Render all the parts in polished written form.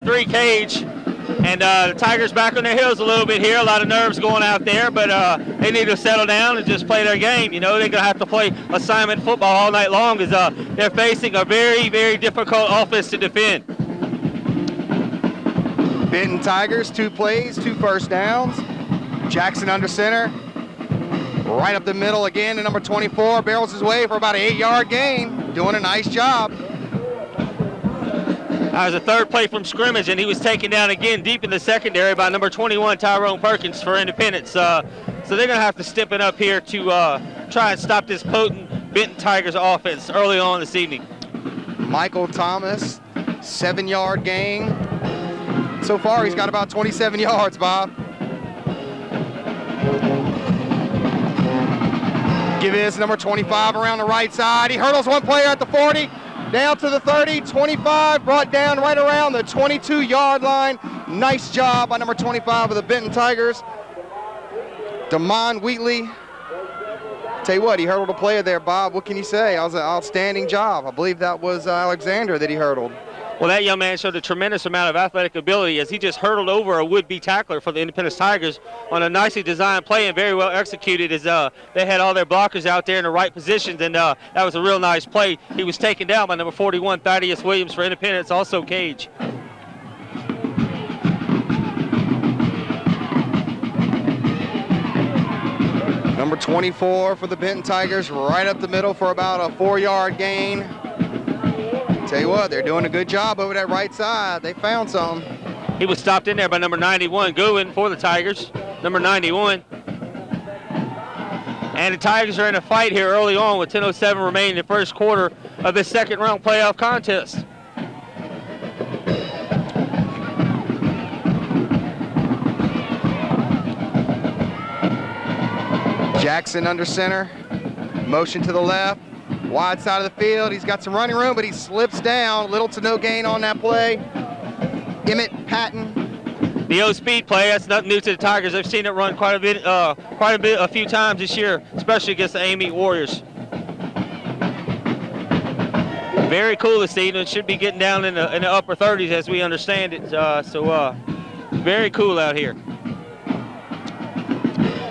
3 Cage. And the Tigers back on their heels a little bit here. A lot of nerves going out there, but they need to settle down and just play their game. You know, they're going to have to play assignment football all night long as they're facing a very, very difficult offense to defend. Benton Tigers, 2 plays, 2 first downs. Jackson under center. Right up the middle again to number 24. Barrels his way for about an 8-yard gain. Doing a nice job. That was a 3rd play from scrimmage, and he was taken down again deep in the secondary by number 21, Tyrone Perkins, for Independence. So they're going to have to step it up here to try and stop this potent Benton Tigers offense early on this evening. Michael Thomas, 7-yard gain. So far, he's got about 27 yards, Bob. Give this number 25 around the right side. He hurdles one player at the 40. Down to the 30, 25, brought down right around the 22-yard line. Nice job by number 25 of the Benton Tigers. Damon Wheatley. Tell you what, he hurdled a player there, Bob. What can you say? That was an outstanding job. I believe that was Alexander that he hurdled. Well, that young man showed a tremendous amount of athletic ability as he just hurdled over a would-be tackler for the Independence Tigers on a nicely designed play and very well executed as they had all their blockers out there in the right positions, and that was a real nice play. He was taken down by number 41, Thaddeus Williams, for Independence, also Cage. Number 24 for the Benton Tigers, right up the middle for about a 4-yard gain. Tell you what, they're doing a good job over that right side. They found something. He was stopped in there by number 91, Goodwin, for the Tigers, number 91. And the Tigers are in a fight here early on with 10:07 remaining in the first quarter of this second-round playoff contest. Jackson under center, motion to the left. Wide side of the field, he's got some running room, but he slips down. Little to no gain on that play. Emmett Patton. The O-speed play, that's nothing new to the Tigers. I've seen it run quite a few times this year, especially against the Amite Warriors. Very cool this evening. It should be getting down in the upper 30s as we understand it. Very cool out here.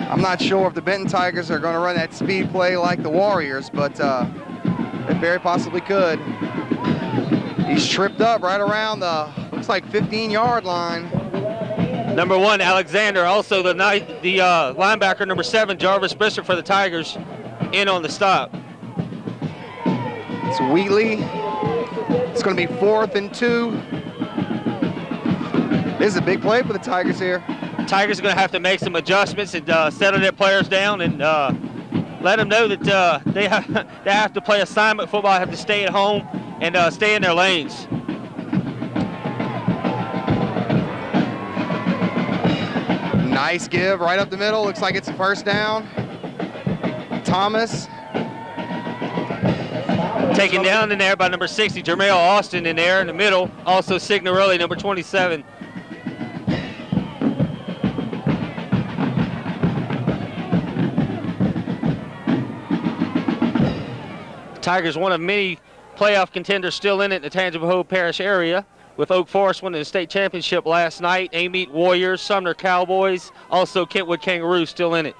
I'm not sure if the Benton Tigers are going to run that speed play like the Warriors, but they very possibly could. He's tripped up right around the, looks like 15-yard line. Number 1, Alexander, also the linebacker, number 7, Jarvis Bishop for the Tigers, in on the stop. It's Wheatley. It's going to be 4th and 2. This is a big play for the Tigers here. Tigers are going to have to make some adjustments and settle their players down and let them know that they have to play assignment football, have to stay at home and stay in their lanes. Nice give right up the middle. Looks like it's a first down. Thomas. Taken down in there by number 60, Jermail Austin in there in the middle. Also Signorelli, number 27. Tigers, one of many playoff contenders still in it in the Tangipahoa Hope Parish area, with Oak Forest winning the state championship last night, Amite Warriors, Sumner Cowboys, also Kentwood Kangaroos still in it.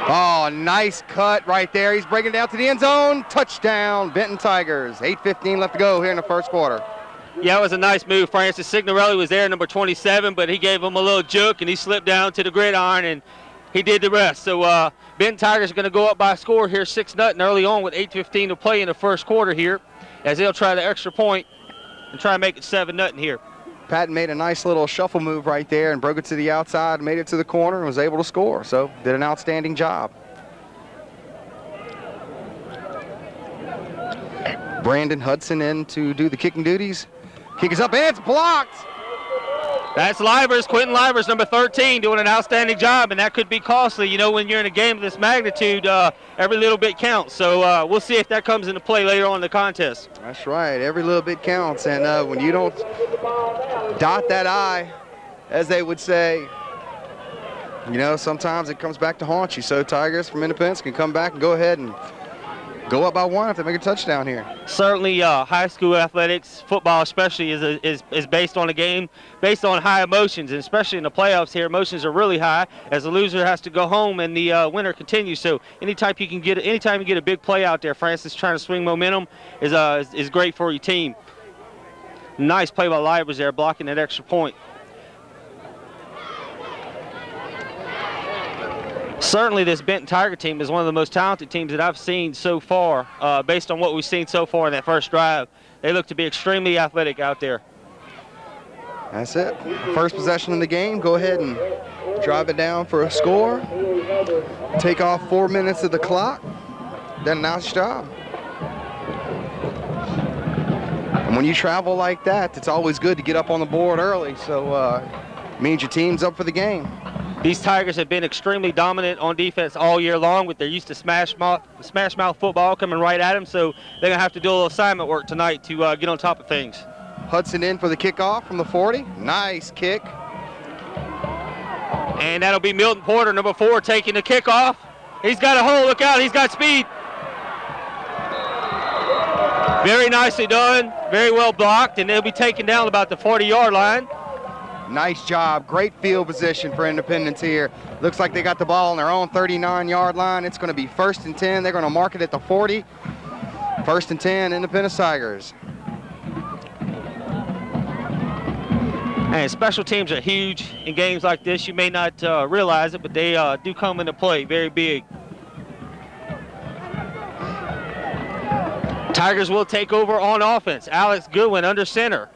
Oh, nice cut right there. He's breaking it down to the end zone. Touchdown, Benton Tigers. 8:15 left to go here in the first quarter. Yeah, it was a nice move. Francis Signorelli was there, number 27, but he gave him a little juke, and he slipped down to the gridiron, and he did the rest. So Benton Tigers are going to go up by a score here, 6-0 early on with 8:15 to play in the first quarter here, as they'll try the extra point and try and make it 7-0 here. Patton made a nice little shuffle move right there and broke it to the outside, made it to the corner, and was able to score. So did an outstanding job. Brandon Hudson in to do the kicking duties. Kick is up, and it's blocked. That's Livers, Quentin Livers, number 13, doing an outstanding job, and that could be costly. You know, when you're in a game of this magnitude, every little bit counts. So we'll see if that comes into play later on in the contest. That's right. Every little bit counts, and when you don't dot that I, as they would say, you know, sometimes it comes back to haunt you. So Tigers from Independence can come back and go ahead and go up by 1 if they make a touchdown here. Certainly, high school athletics, football especially, is based on a game, based on high emotions, and especially in the playoffs here, emotions are really high as the loser has to go home and the winner continues. So anytime you get a big play out there, Francis, trying to swing momentum is great for your team. Nice play by Livers there, blocking that extra point. Certainly this Benton Tiger team is one of the most talented teams that I've seen so far, based on what we've seen so far in that first drive. They look to be extremely athletic out there. That's it. First possession in the game. Go ahead and drive it down for a score. Take off 4 minutes of the clock. Done a nice job. And when you travel like that, it's always good to get up on the board early, so means your team's up for the game. These Tigers have been extremely dominant on defense all year long, with their used to smash mouth football coming right at them, so they're going to have to do a little assignment work tonight to get on top of things. Hudson in for the kickoff from the 40. Nice kick. And that'll be Milton Porter, number 4, taking the kickoff. He's got a hole. Look out. He's got speed. Very nicely done. Very well blocked, and they'll be taken down about the 40-yard line. Nice job. Great field position for Independence here. Looks like they got the ball on their own 39-yard line. It's going to be 1st and 10. They're going to mark it at the 40. 1st and 10, Independence Tigers. And special teams are huge in games like this. You may not realize it, but they do come into play very big. Tigers will take over on offense. Alex Goodwin under center.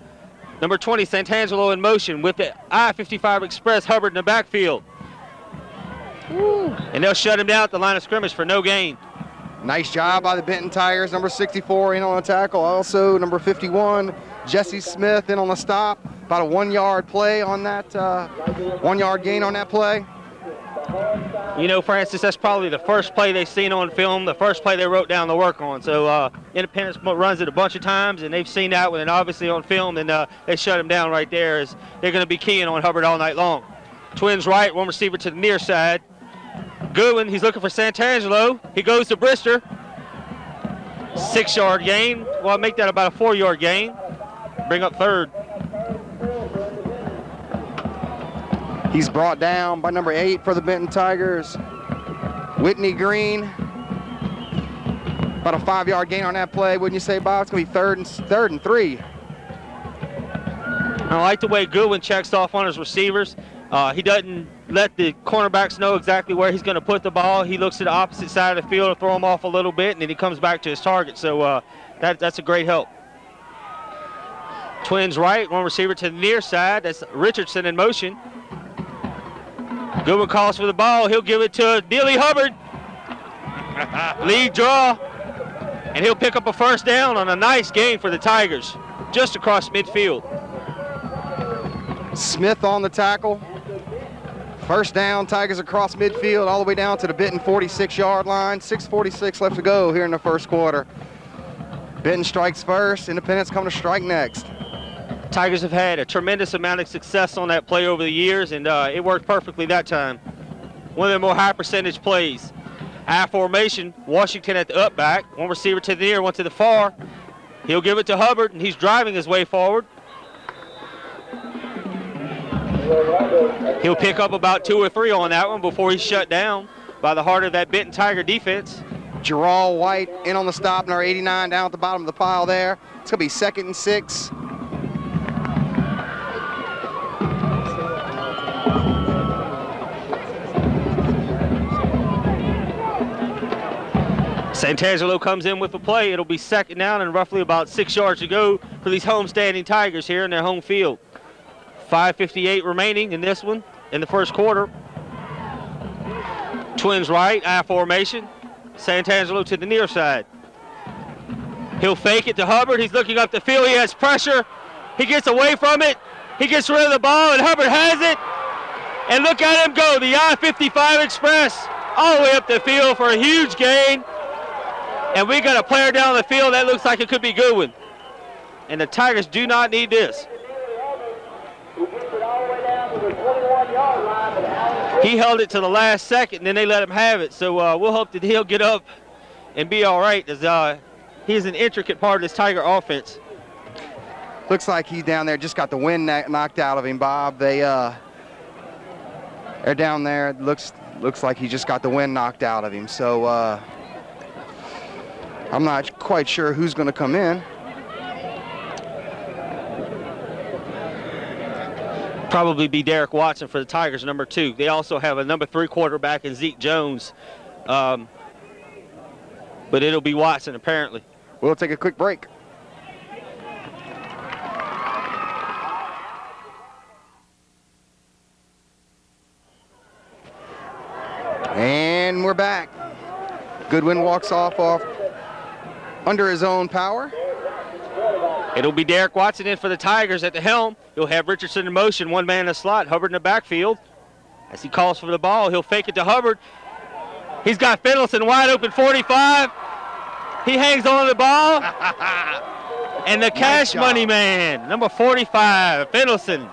Number 20, Santangelo in motion with the I-55 Express, Hubbard in the backfield. And they'll shut him down at the line of scrimmage for no gain. Nice job by the Benton Tigers. Number 64 in on the tackle. Also, number 51, Jesse Smith in on the stop. About a 1-yard play on that, 1-yard gain on that play. You know, Francis, that's probably the first play they've seen on film, the first play they wrote down to work on. So Independence runs it a bunch of times, and they've seen that one, and obviously on film, and they shut him down right there as they're going to be keying on Hubbard all night long. Twins right, one receiver to the near side. Goodwin, he's looking for Santangelo. He goes to Brister. 6-yard gain. Well, make that about a 4-yard gain. Bring up 3rd. He's brought down by number 8 for the Benton Tigers, Whitney Green. About a 5-yard gain on that play, wouldn't you say, Bob? It's going to be 3rd and 3. I like the way Goodwin checks off on his receivers. He doesn't let the cornerbacks know exactly where he's going to put the ball. He looks to the opposite side of the field to throw him off a little bit, and then he comes back to his target. So that's a great help. Twins right, one receiver to the near side. That's Richardson in motion. Goodwin calls for the ball. He'll give it to Neely Hubbard. Lead draw. And he'll pick up a 1st down on a nice gain for the Tigers, just across midfield. Smith on the tackle. 1st down, Tigers across midfield all the way down to the Benton 46-yard line. 6:46 left to go here in the first quarter. Benton strikes first. Independence coming to strike next. Tigers have had a tremendous amount of success on that play over the years, and it worked perfectly that time. One of their more high percentage plays. I formation, Washington at the up back. One receiver to the near, one to the far. He'll give it to Hubbard, and he's driving his way forward. He'll pick up about 2 or 3 on that one before he's shut down by the heart of that Benton Tiger defense. Gerald White in on the stop, number 89 down at the bottom of the pile there. It's going to be 2nd and 6. Santangelo comes in with the play. It'll be 2nd down and roughly about 6 yards to go for these homestanding Tigers here in their home field. 5:58 remaining in this one in the first quarter. Twins right, I formation. Santangelo to the near side. He'll fake it to Hubbard. He's looking up the field. He has pressure. He gets away from it. He gets rid of the ball, and Hubbard has it. And look at him go, the I-55 Express all the way up the field for a huge gain. And we got a player down the field that looks like it could be Goodwin. And the Tigers do not need this. He held it to the last second, and then they let him have it. So we'll hope that he'll get up and be all right, as he's an intricate part of this Tiger offense. Looks like he's down there, just got the wind knocked out of him, Bob. They're down there. Looks like he just got the wind knocked out of him. So I'm not quite sure who's going to come in. Probably be Derek Watson for the Tigers, number 2. They also have a number 3 quarterback in Zeke Jones. But it'll be Watson, apparently. We'll take a quick break. And we're back. Goodwin walks off under his own power. It'll be Derek Watson in for the Tigers at the helm. He'll have Richardson in motion, one man in the slot, Hubbard in the backfield. As he calls for the ball, he'll fake it to Hubbard. He's got Fiddleson wide open, 45. He hangs on to the ball. And the cash money man, number 45, Fiddleson.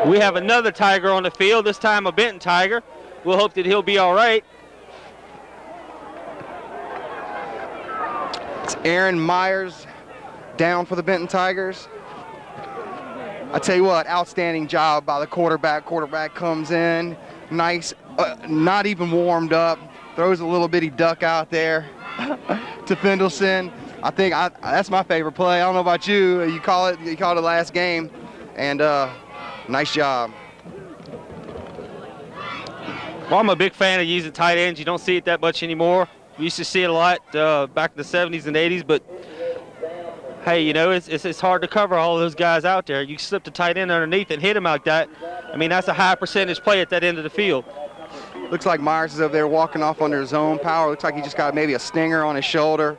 We have another Tiger on the field, this time a Benton Tiger. We'll hope that he'll be all right. It's Aaron Myers down for the Benton Tigers. I tell you what, outstanding job by the quarterback. Quarterback comes in, nice, not even warmed up, throws a little bitty duck out there to Fiddleson. I think that's my favorite play. I don't know about you. You called it last game, and nice job. Well, I'm a big fan of using tight ends. You don't see it that much anymore. We used to see it a lot back in the 70s and 80s, but hey, you know, it's hard to cover all of those guys out there. You slip the tight end underneath and hit him like that. I mean, that's a high percentage play at that end of the field. Looks like Myers is over there walking off under his own power. Looks like he just got maybe a stinger on his shoulder.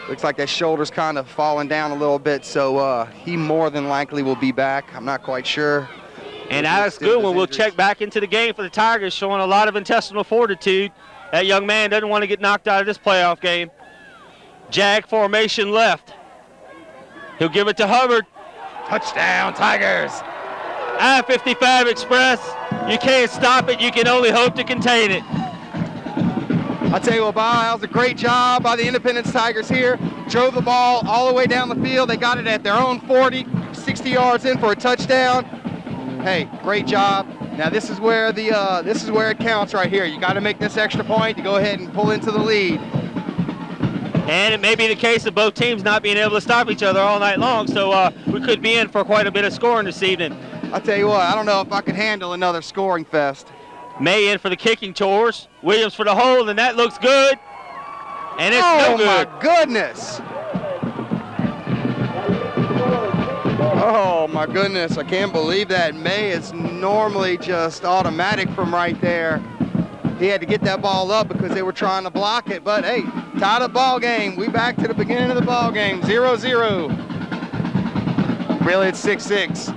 Looks like that shoulder's kind of falling down a little bit, so he more than likely will be back. I'm not quite sure. And Alex Goodwin will check back into the game for the Tigers, showing a lot of intestinal fortitude. That young man doesn't want to get knocked out of this playoff game. Jag formation left. He'll give it to Hubbard. Touchdown, Tigers. I-55 Express. You can't stop it. You can only hope to contain it. I'll tell you what, Bob, that was a great job by the Independence Tigers here. Drove the ball all the way down the field. They got it at their own 40, 60 yards in for a touchdown. Hey, great job. Now this is where it counts right here. You got to make this extra point to go ahead and pull into the lead. And it may be the case of both teams not being able to stop each other all night long, so we could be in for quite a bit of scoring this evening. I'll tell you what, I don't know if I could handle another scoring fest. May in for the kicking chores. Williams for the hold, and that looks good. And it's no good. Oh, my goodness. Oh, my goodness. I can't believe that. May is normally just automatic from right there. He had to get that ball up because they were trying to block it. But, hey, tied up ball game. We back to the beginning of the ball game, 0-0. Really, it's 6-6.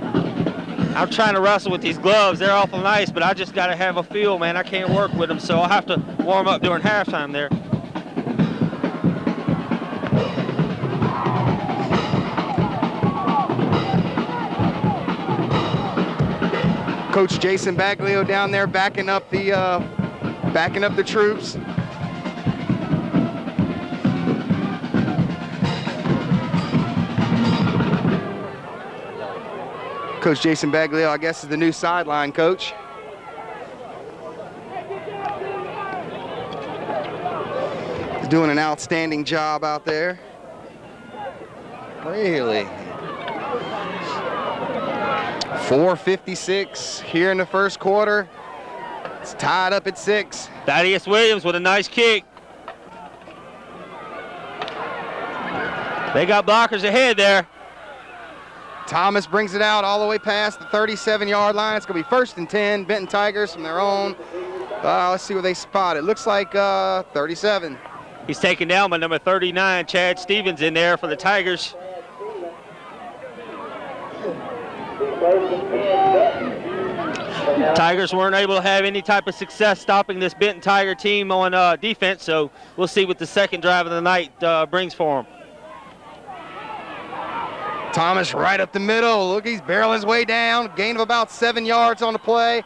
I'm trying to wrestle with these gloves. They're awful nice, but I just got to have a feel, man. I can't work with them, so I'll have to warm up during halftime there. Coach Jason Baglio down there backing up the troops. Coach Jason Baglio, I guess, is the new sideline coach. He's doing an outstanding job out there. Really. 4:56 here in the first quarter. It's tied up at 6. Thaddeus Williams with a nice kick. They got blockers ahead there. Thomas brings it out all the way past the 37-yard line. It's going to be 1st and 10. Benton Tigers from their own. Let's see where they spot it. Looks like 37. He's taken down by number 39, Chad Stevens, in there for the Tigers. Tigers weren't able to have any type of success stopping this Benton Tiger team on defense, so we'll see what the second drive of the night brings for them. Thomas right up the middle. Look, he's barreling his way down. Gain of about 7 yards on the play.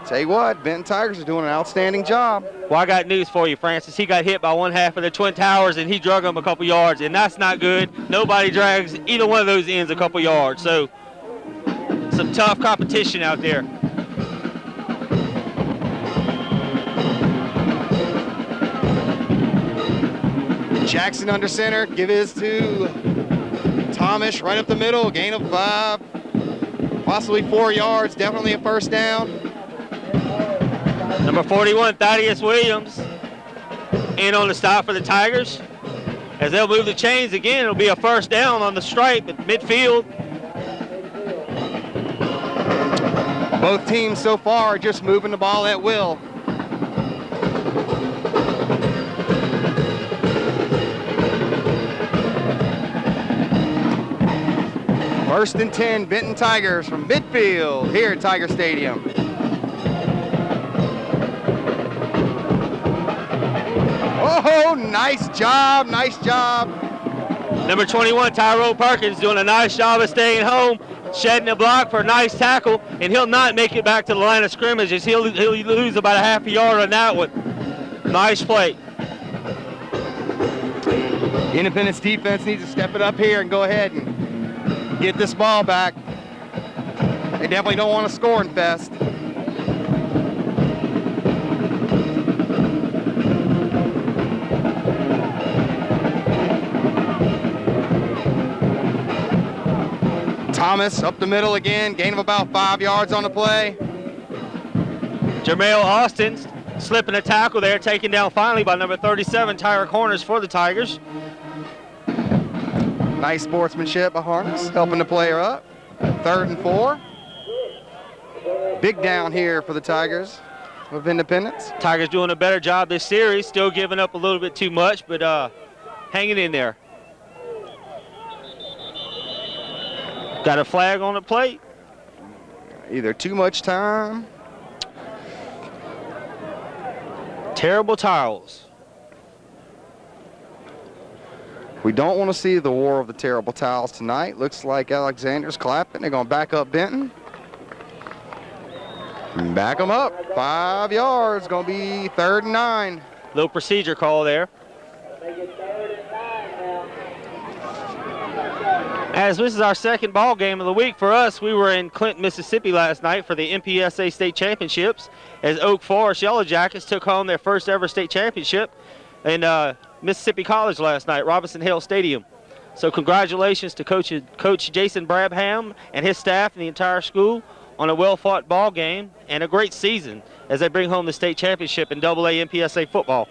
Tell you what, Benton Tigers are doing an outstanding job. Well, I got news for you, Francis. He got hit by one half of the Twin Towers, and he drug him a couple yards, and that's not good. Nobody drags either one of those ends a couple yards. So some tough competition out there. Jackson under center, give his to Thomas right up the middle, gain of 5, possibly 4 yards, definitely a first down. Number 41, Thaddeus Williams, in on the stop for the Tigers. As they'll move the chains again, it'll be a first down on the stripe at midfield. Both teams so far are just moving the ball at will. First and 10, Benton Tigers from midfield here at Tiger Stadium. Oh, nice job, nice job. Number 21, Tyrone Perkins, doing a nice job of staying home, shedding a block for a nice tackle, and he'll not make it back to the line of scrimmage as he'll lose about a half a yard on that one. Nice play. Independence defense needs to step it up here and go ahead and get this ball back. They definitely don't want a scoring fest. Thomas up the middle again, gain of about 5 yards on the play. Jermail Austin slipping a tackle there, taken down finally by number 37, Tyra Corners for the Tigers. Nice sportsmanship by Harness, helping the player up. 3rd and 4. Big down here for the Tigers of Independence. Tigers doing a better job this series, still giving up a little bit too much, but hanging in there. Got a flag on the plate. Either too much time. Terrible towels. We don't want to see the war of the terrible towels tonight. Looks like Alexander's clapping. They're going to back up Benton. Back them up. 5 yards. Going to be 3rd and 9. Little procedure call there. As this is our second ball game of the week for us, we were in Clinton, Mississippi last night for the MPSA State Championships as Oak Forest Yellow Jackets took home their first ever state championship in Mississippi College last night, Robinson Hill Stadium. So congratulations to Coach Jason Brabham and his staff and the entire school on a well-fought ball game and a great season as they bring home the state championship in AA MPSA football.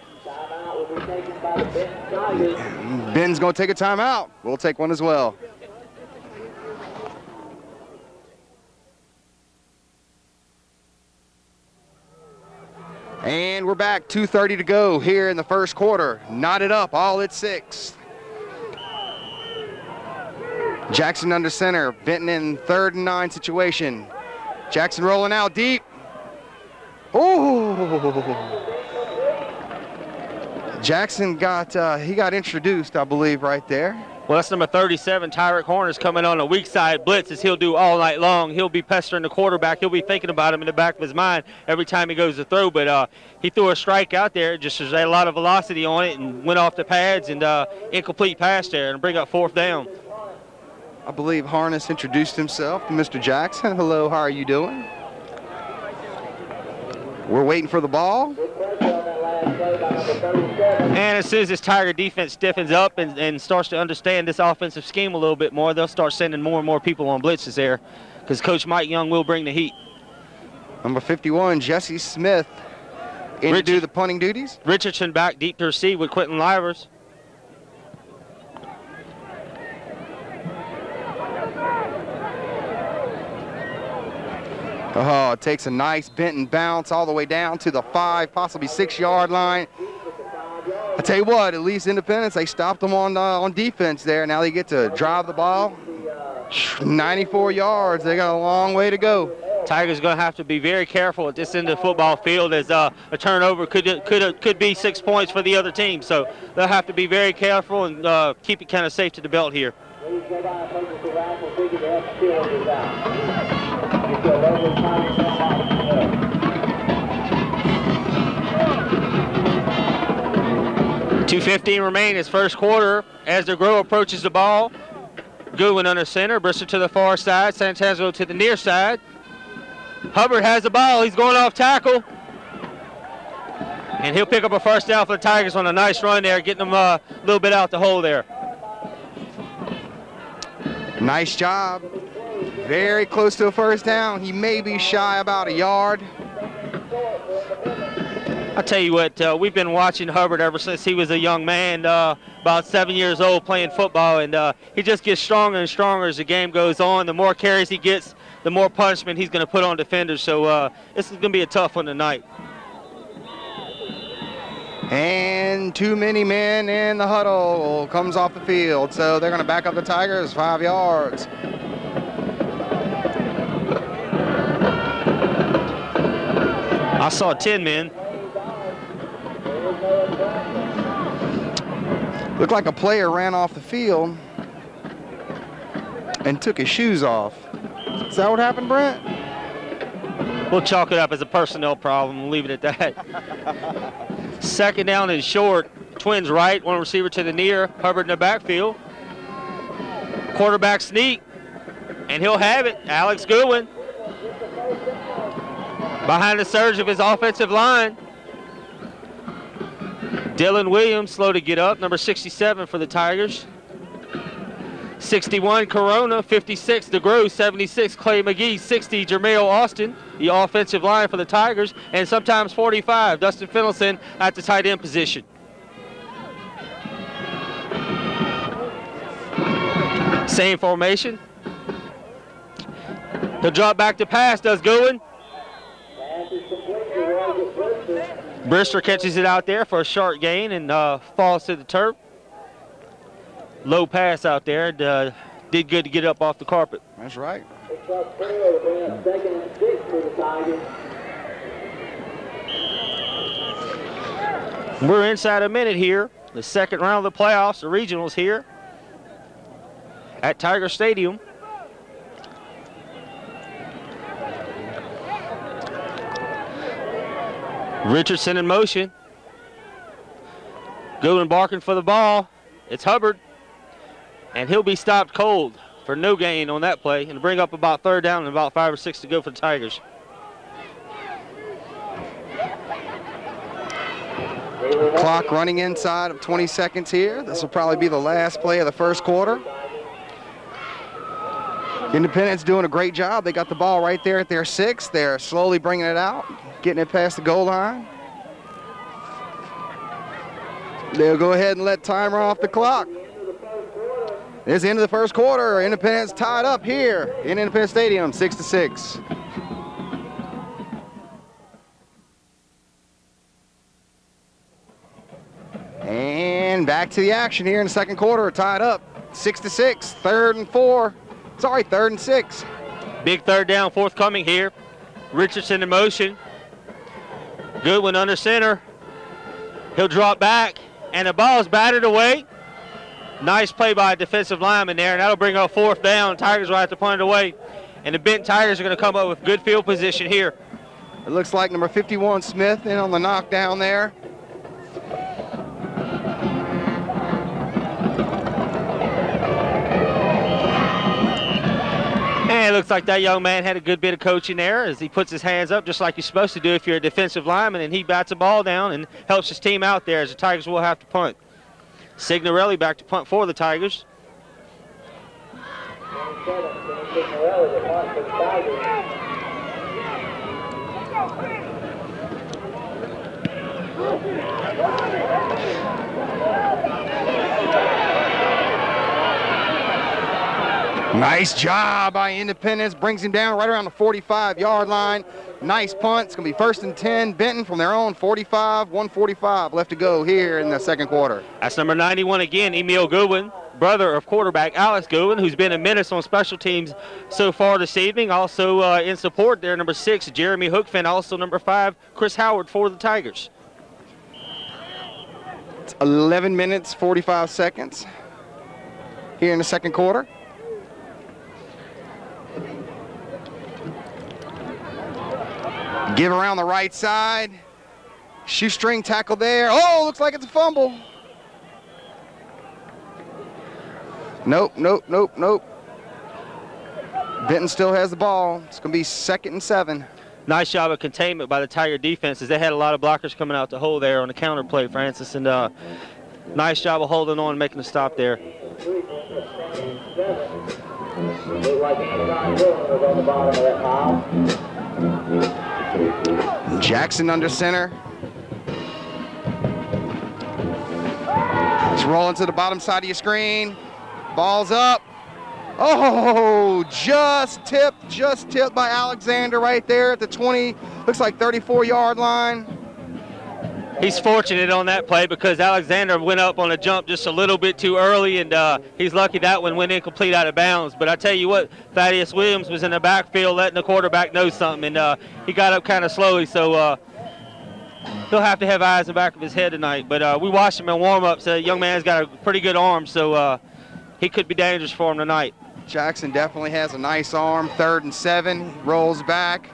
Ben's going to take a timeout. We'll take one as well. And we're back, 2:30 to go here in the first quarter. Knotted up, all at 6. Jackson under center, Benton in 3rd and 9 situation. Jackson rolling out deep. Oh! Jackson got introduced, I believe, right there. Well, that's number 37, Tyrek Horners, coming on a weak side blitz as he'll do all night long. He'll be pestering the quarterback. He'll be thinking about him in the back of his mind every time he goes to throw. But he threw a strike out there, just had a lot of velocity on it and went off the pads and incomplete pass there and bring up 4th down. I believe Harness introduced himself to Mr. Jackson. Hello, how are you doing? We're waiting for the ball. And as soon as this Tiger defense stiffens up and starts to understand this offensive scheme a little bit more, they'll start sending more and more people on blitzes there because Coach Mike Young will bring the heat. Number 51, Jesse Smith, in to do the punting duties. Richardson back deep to receive with Quentin Livers. Oh, it takes a nice Benton bounce all the way down to the 5, possibly 6-yard line. I tell you what, at least Independence, they stopped them on defense there. Now they get to drive the ball. 94 yards. They got a long way to go. Tigers going to have to be very careful at this end of the football field as a turnover could be 6 points for the other team. So they'll have to be very careful and keep it kind of safe to the belt here. 2:15 remain his first quarter as DeGrow approaches the ball. Goodwin under center, Bristol to the far side, Santanzo to the near side. Hubbard has the ball, he's going off tackle. And he'll pick up a first down for the Tigers on a nice run there, getting them a little bit out the hole there. Nice job. Very close to a first down. He may be shy about a yard. I'll tell you what, we've been watching Hubbard ever since he was a young man, about 7 years old, playing football, and he just gets stronger and stronger as the game goes on. The more carries he gets, the more punishment he's going to put on defenders, so this is going to be a tough one tonight. And too many men in the huddle. Comes off the field, so they're going to back up the Tigers 5 yards. I saw 10 men. Looked like a player ran off the field and took his shoes off. Is that what happened, Brent? We'll chalk it up as a personnel problem and leave it at that. Second down and short. Twins right, one receiver to the near. Hubbard in the backfield. Quarterback sneak, and he'll have it. Alex Goodwin behind the surge of his offensive line. Dylan Williams slow to get up, number 67 for the Tigers. 61 Corona, 56 DeGrow, 76 Clay McGee, 60 Jermail Austin, the offensive line for the Tigers, and sometimes 45 Dustin Finlayson at the tight end position. Same formation. He'll drop back to pass, does Goodwin. Brister catches it out there for a short gain and falls to the turf. Low pass out there. Did good to get up off the carpet. That's right. We're inside a minute here. The second round of the playoffs, the regionals here at Tiger Stadium. Richardson in motion. Goodwin barking for the ball. It's Hubbard. And he'll be stopped cold for no gain on that play and bring up about third down and about 5 or 6 to go for the Tigers. Clock running inside of 20 seconds here. This will probably be the last play of the first quarter. Independence doing a great job. They got the ball right there at their 6. They're slowly bringing it out, getting it past the goal line. They'll go ahead and let time run off the clock. This is the end of the first quarter. Independence tied up here in Independence Stadium, 6-6. And back to the action here in the second quarter, tied up, 6-6, third and 6. Big third down forthcoming here. Richardson in motion. Goodwin under center. He'll drop back, and the ball's batted away. Nice play by a defensive lineman there, and that'll bring up fourth down. Tigers will have to punt it away, and the Benton Tigers are going to come up with good field position here. It looks like number 51 Smith in on the knockdown there. And it looks like that young man had a good bit of coaching there as he puts his hands up just like you're supposed to do if you're a defensive lineman, and he bats the ball down and helps his team out there as the Tigers will have to punt. Signorelli back to punt for the Tigers. Nice job by Independence. Brings him down right around the 45-yard line. Nice punt. It's going to be 1st and 10. Benton from their own 45, 1:45 left to go here in the second quarter. That's number 91 again, Emil Goodwin, brother of quarterback Alex Goodwin, who's been a menace on special teams so far this evening. Also in support there, number 6, Jeremy Hookfin. Also number 5, Chris Howard for the Tigers. It's 11 minutes, 45 seconds here in the second quarter. Give around the right side. Shoestring tackle there. Oh, looks like it's a fumble. Nope. Benton still has the ball. It's going to be 2nd and 7. Nice job of containment by the Tiger defenses. They had a lot of blockers coming out the hole there on the counter play, Francis, and nice job of holding on and making a stop there. Jackson under center. It's rolling to the bottom side of your screen. Ball's up. Oh, just tipped by Alexander right there at the 20, looks like 34-yard line. He's fortunate on that play because Alexander went up on a jump just a little bit too early, and he's lucky that one went incomplete out of bounds. But I tell you what, Thaddeus Williams was in the backfield letting the quarterback know something, and he got up kind of slowly, so he'll have to have eyes in the back of his head tonight. But we watched him in warm-ups. The young man's got a pretty good arm, so he could be dangerous for him tonight. Jackson definitely has a nice arm. 3rd and 7, rolls back.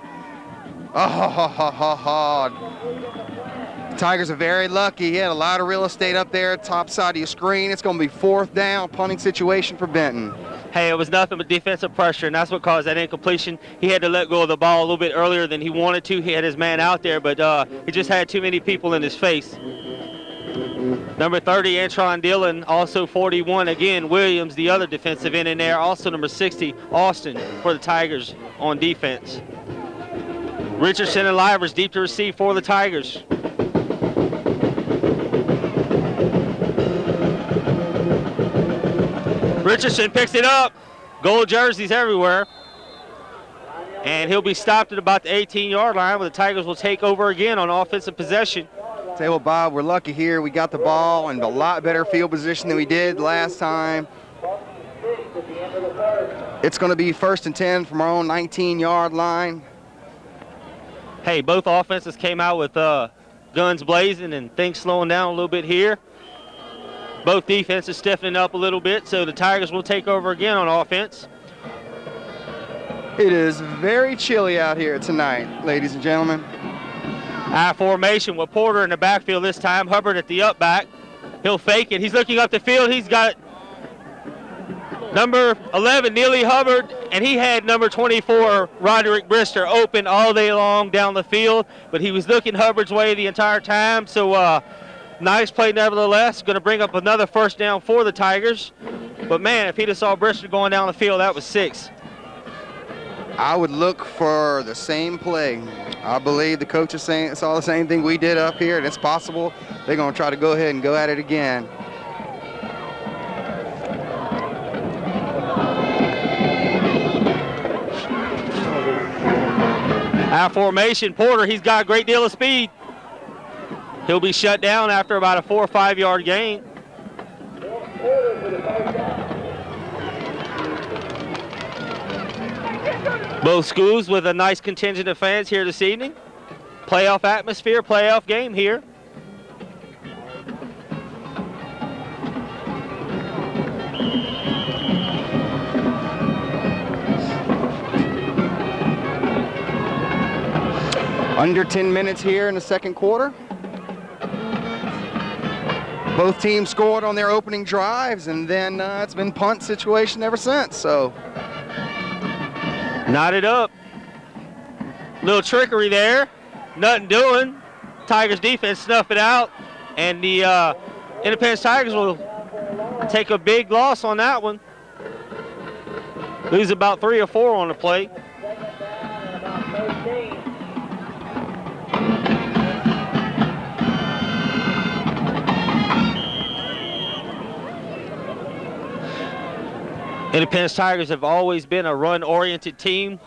Tigers are very lucky. He had a lot of real estate up there, top side of your screen. It's going to be 4th down, punting situation for Benton. Hey, it was nothing but defensive pressure, and that's what caused that incompletion. He had to let go of the ball a little bit earlier than he wanted to. He had his man out there, but he just had too many people in his face. Number 30, Antron Dillon, also 41, again, Williams, the other defensive end in there. Also number 60, Austin for the Tigers on defense. Richardson and Livers deep to receive for the Tigers. Richardson picks it up. Gold jerseys everywhere. And he'll be stopped at about the 18-yard line, where the Tigers will take over again on offensive possession. Tell you what, Bob, we're lucky here. We got the ball in a lot better field position than we did last time. It's going to be 1st and 10 from our own 19-yard line. Hey, both offenses came out with guns blazing and things slowing down a little bit here. Both defenses stiffening up a little bit, so the Tigers will take over again on offense. It is very chilly out here tonight, ladies and gentlemen. I formation with Porter in the backfield this time. Hubbard at the up back. He'll fake it. He's looking up the field. He's got number 11, Neely Hubbard, and he had number 24, Roderick Brister, open all day long down the field, but he was looking Hubbard's way the entire time, so nice play nevertheless. Going to bring up another 1st down for the Tigers. But, man, if he'd have saw Brister going down the field, that was 6. I would look for the same play. I believe the coach is saying saw the same thing we did up here, and it's possible they're going to try to go ahead and go at it again. Our formation, Porter, he's got a great deal of speed. He'll be shut down after about a 4 or 5 yard gain. Both schools with a nice contingent of fans here this evening. Playoff atmosphere, playoff game here. Under 10 minutes here in the 2nd quarter. Both teams scored on their opening drives, and then it's been punt situation ever since. So knotted up. Little trickery there. Nothing doing. Tigers defense snuff it out, and the Independence Tigers will take a big loss on that one. Lose about 3 or 4 on the play. Independence Tigers have always been a run-oriented team.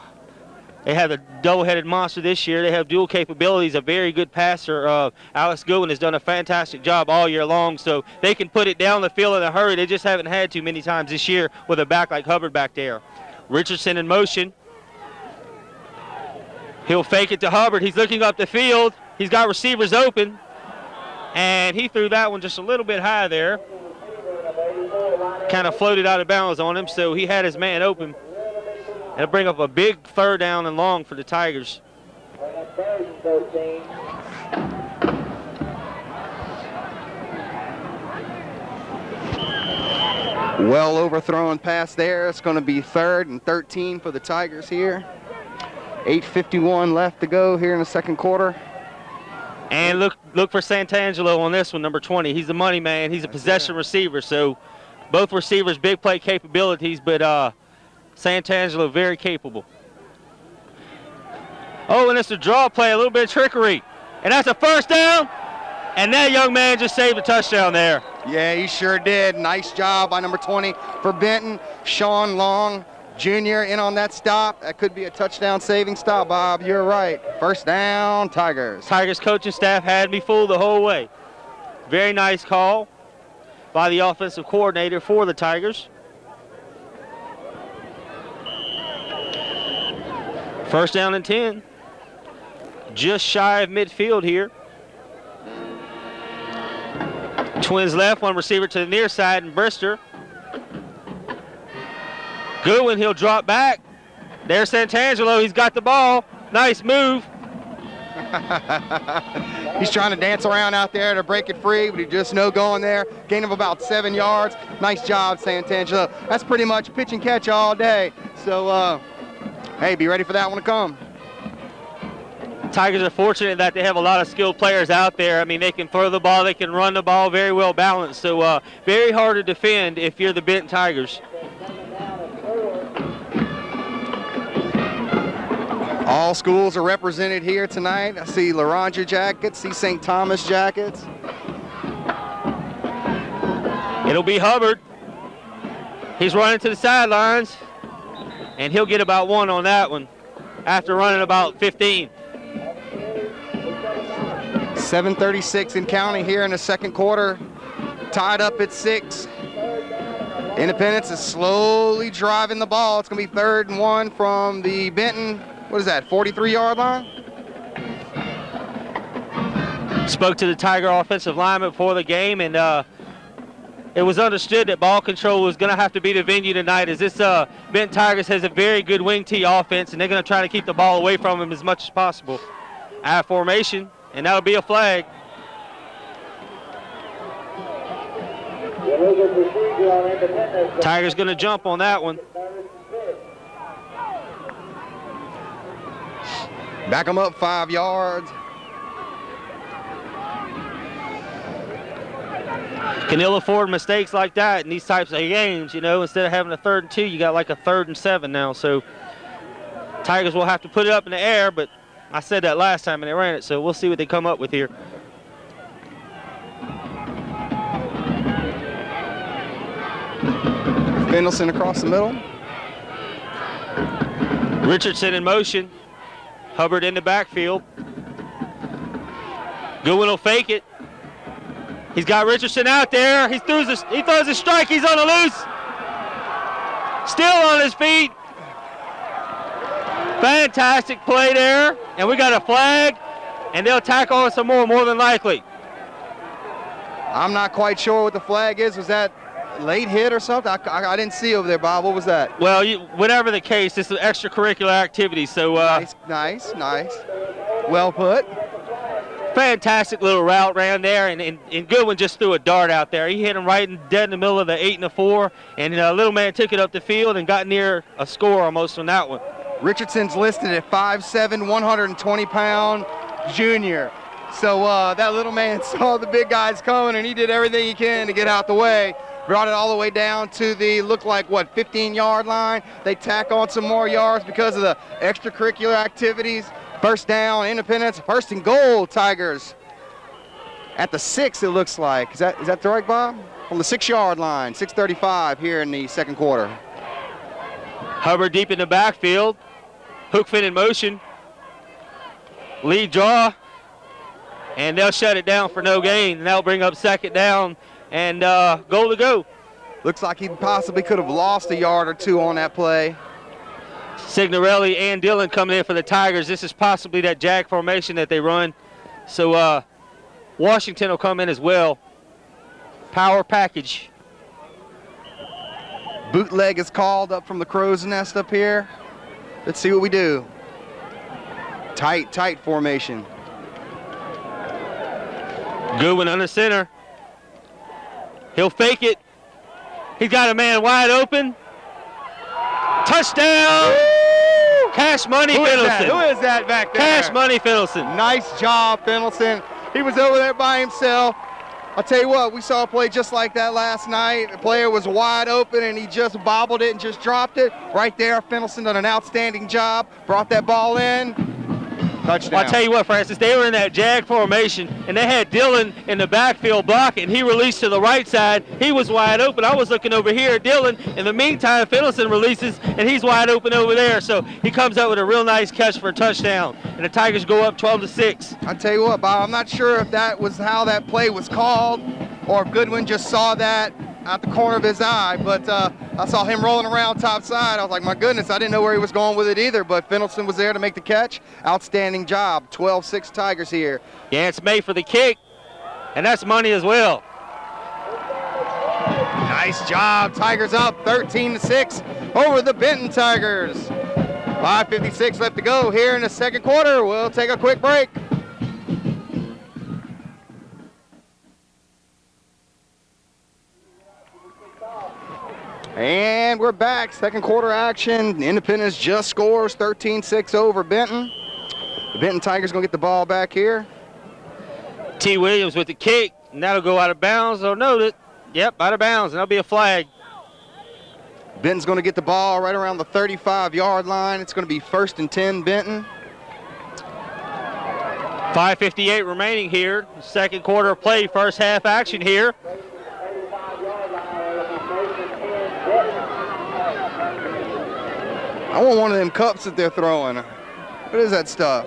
They have a double-headed monster this year. They have dual capabilities. A very good passer. Alex Goodwin has done a fantastic job all year long, so they can put it down the field in a hurry. They just haven't had too many times this year with a back like Hubbard back there. Richardson in motion. He'll fake it to Hubbard. He's looking up the field. He's got receivers open, and he threw that one just a little bit high there. Kind of floated out of bounds on him, so he had his man open. It'll bring up a big 3rd down and long for the Tigers. Well overthrown pass there. It's going to be 3rd and 13 for the Tigers here. 8:51 left to go here in the second quarter. And look for Santangelo on this one, number 20. He's the money man. He's a possession receiver, so both receivers big play capabilities, but Santangelo very capable. Oh, and it's a draw play, a little bit of trickery. And that's a first down. And that young man just saved a touchdown there. Yeah, he sure did. Nice job by number 20 for Benton. Sean Long Jr. in on that stop. That could be a touchdown saving stop, Bob. You're right. First down, Tigers. Tigers coaching staff had me fooled the whole way. Very nice call by the offensive coordinator for the Tigers. First down and 10. Just shy of midfield here. Twins left, one receiver to the near side, and Brister. Goodwin, he'll drop back. There's Santangelo, he's got the ball. Nice move. He's trying to dance around out there to break it free, but he just no going there. Gain of about 7 yards. Nice job, Santangelo. That's pretty much pitch and catch all day. So, hey, be ready for that one to come. Tigers are fortunate that they have a lot of skilled players out there. I mean, they can throw the ball, they can run the ball, very well balanced. So very hard to defend if you're the Benton Tigers. All schools are represented here tonight. I see Laranja jackets, see St. Thomas jackets. It'll be Hubbard. He's running to the sidelines, and he'll get about 1 on that one after running about 15. 7:36 in counting here in the second quarter. Tied up at 6. Independence is slowly driving the ball. It's going to be 3rd and 1 from the Benton, what is that, 43-yard line? Spoke to the Tiger offensive lineman before the game, and it was understood that ball control was going to have to be the venue tonight, as this Benton Tigers has a very good wing tee offense, and they're going to try to keep the ball away from them as much as possible. Out of formation, and that'll be a flag. Tigers going to jump on that one. Back them up 5 yards. Can ill afford mistakes like that in these types of games, you know. Instead of having a 3rd and 2, you got like a 3rd and 7 now. So Tigers will have to put it up in the air, but I said that last time and they ran it, so we'll see what they come up with here. Fendelson across the middle. Richardson in motion. Hubbard in the backfield. Goodwin will fake it. He's got Richardson out there. He throws a strike. He's on the loose. Still on his feet. Fantastic play there. And we got a flag. And they'll tackle on some more than likely. I'm not quite sure what the flag is. Was that late hit or something? I didn't see over there, Bob. What was that? Well, whatever the case, it's an extracurricular activity. So nice. Well put. Fantastic little route ran there, and Goodwin just threw a dart out there. He hit him right dead in the middle of the 8 and the 4, and little man took it up the field and got near a score almost on that one. Richardson's listed at 5'7", 120-pound junior. So that little man saw the big guys coming, and he did everything he can to get out the way. Brought it all the way down to the, looked like, 15-yard line. They tack on some more yards because of the extracurricular activities. First down, Independence, 1st and goal, Tigers. At the 6, it looks like. Is that right, Bob? From the 6-yard line, 6:35 here in the second quarter. Hubbard deep in the backfield. Hookfin in motion. Lead draw. And they'll shut it down for no gain. And that'll bring up 2nd down and goal to go. Looks like he possibly could have lost a yard or 2 on that play. Signorelli and Dillon coming in for the Tigers. This is possibly that jag formation that they run. So Washington will come in as well. Power package. Bootleg is called up from the crow's nest up here. Let's see what we do. Tight formation. Goodwin under center. He'll fake it. He's got a man wide open. Touchdown! Woo! Cash Money Who Fiddleson. is that back there? Cash Money Fiddleson. Nice job, Fiddleson. He was over there by himself. I'll tell you what, we saw a play just like that last night. The player was wide open and he just bobbled it and just dropped it. Right there, Fiddleson done an outstanding job. Brought that ball in. Touchdown. I'll tell you what, Francis, they were in that jag formation, and they had Dylan in the backfield blocking. He released to the right side. He was wide open. I was looking over here at Dylan. In the meantime, Fiddleson releases, and he's wide open over there. So he comes up with a real nice catch for a touchdown, and the Tigers go up 12-6. I'll tell you what, Bob, I'm not sure if that was how that play was called or if Goodwin just saw that out the corner of his eye, but I saw him rolling around top side. I was like, my goodness, I didn't know where he was going with it either, but Fiddleson was there to make the catch. Outstanding job. 12-6 Tigers here. Yeah, it's made for the kick, and that's money as well. Nice job. Tigers up 13-6 over the Benton Tigers. 5:56 left to go here in the second quarter. We'll take a quick break. And we're back. Second quarter action. Independence just scores 13-6 over Benton. The Benton Tigers going to get the ball back here. T. Williams with the kick, and that'll go out of bounds. They'll note it. Yep, out of bounds, and that'll be a flag. Benton's going to get the ball right around the 35-yard line. It's going to be 1st and 10, Benton. 5:58 remaining here. Second quarter of play, first half action here. I want one of them cups that they're throwing. What is that stuff?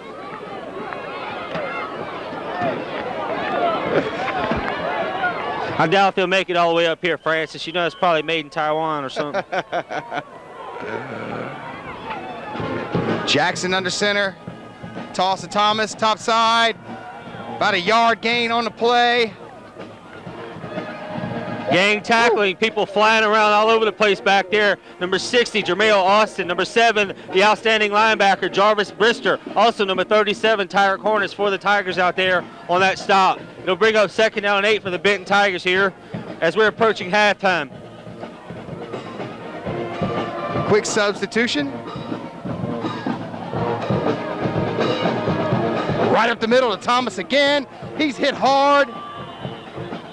I doubt they'll make it all the way up here, Francis. You know it's probably made in Taiwan or something. Jackson under center. Toss to Thomas, top side. About a yard gain on the play. Gang tackling, people flying around all over the place back there. Number 60, Jermail Austin. Number 7, the outstanding linebacker, Jarvis Brister. Also number 37, Tyreek Hornets for the Tigers out there on that stop. It'll bring up 2nd down and 8 for the Benton Tigers here as we're approaching halftime. Quick substitution. Right up the middle to Thomas again. He's hit hard.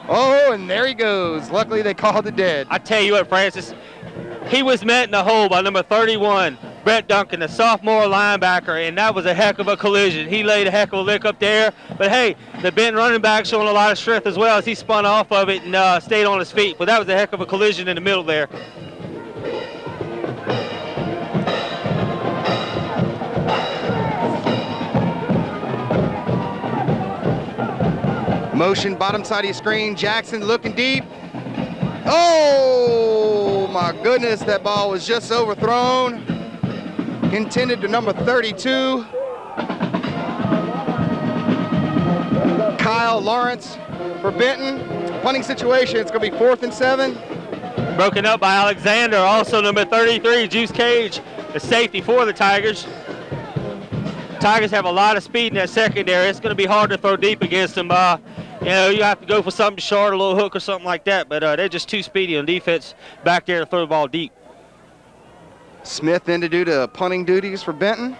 Oh, and there he goes. Luckily, they called it dead. I tell you what, Francis, he was met in the hole by number 31, Brett Duncan, the sophomore linebacker, and that was a heck of a collision. He laid a heck of a lick up there. But, hey, the Benton running back showing a lot of strength as well as he spun off of it and stayed on his feet. But that was a heck of a collision in the middle there. Motion, bottom side of your screen. Jackson looking deep. Oh, my goodness. That ball was just overthrown. Intended to number 32. Kyle Lawrence for Benton. Punting situation. It's going to be 4th and 7. Broken up by Alexander. Also number 33, Juice Cage, the safety for the Tigers. Tigers have a lot of speed in that secondary. It's going to be hard to throw deep against them. You know, you have to go for something short, a little hook or something like that, but they're just too speedy on defense back there to throw the ball deep. Smith then to do the punting duties for Benton.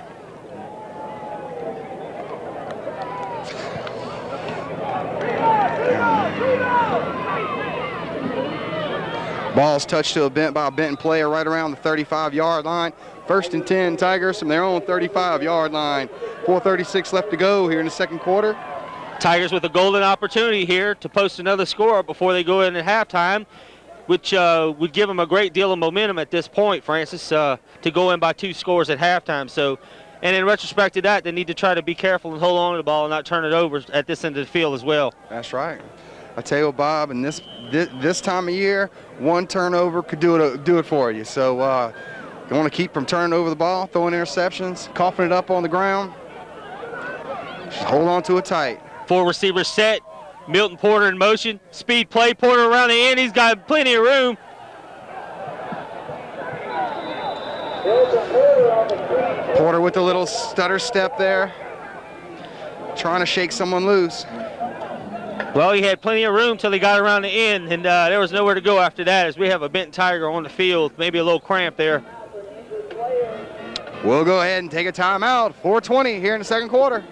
Ball's touched to by a Benton player right around the 35-yard line. 1st and 10 Tigers from their own 35-yard line. 4:36 left to go here in the second quarter. Tigers with a golden opportunity here to post another score before they go in at halftime, which would give them a great deal of momentum at this point, Francis, to go in by 2 scores at halftime. So, and in retrospect to that, they need to try to be careful and hold on to the ball and not turn it over at this end of the field as well. That's right. I tell you what, Bob, and this time of year, 1 turnover could do it for you. So you want to keep from turning over the ball, throwing interceptions, coughing it up on the ground. Just hold on to it tight. 4 receivers set. Milton Porter in motion. Speed play. Porter around the end. He's got plenty of room. Porter with a little stutter step there. Trying to shake someone loose. Well, he had plenty of room till he got around the end, and there was nowhere to go after that as we have a Benton Tiger on the field. Maybe a little cramp there. We'll go ahead and take a timeout. 4:20 here in the second quarter.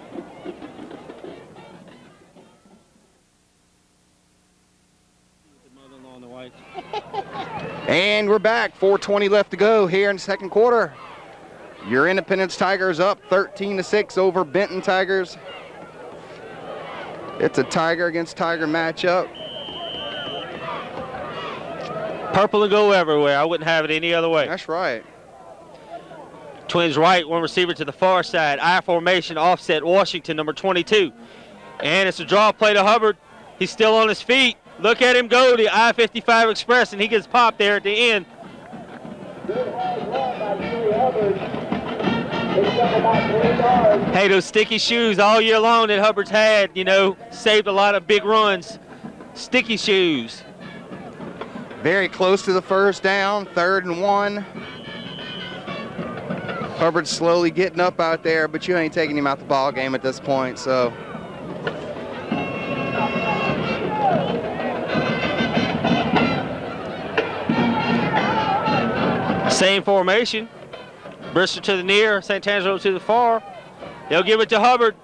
And we're back. 4:20 left to go here in the second quarter. Your Independence Tigers up 13-6 over Benton Tigers. It's a Tiger against Tiger matchup. Purple and go everywhere. I wouldn't have it any other way. That's right. Twins right, one receiver to the far side. I formation, offset Washington, number 22. And it's a draw play to Hubbard. He's still on his feet. Look at him go, the I-55 Express, and he gets popped there at the end. Hey, those sticky shoes all year long that Hubbard's had, you know, saved a lot of big runs. Sticky shoes. Very close to the first down, 3rd and 1. Hubbard's slowly getting up out there, but you ain't taking him out the ball game at this point, so. Same formation. Bristol to the near, Santangelo to the far. They'll give it to Hubbard,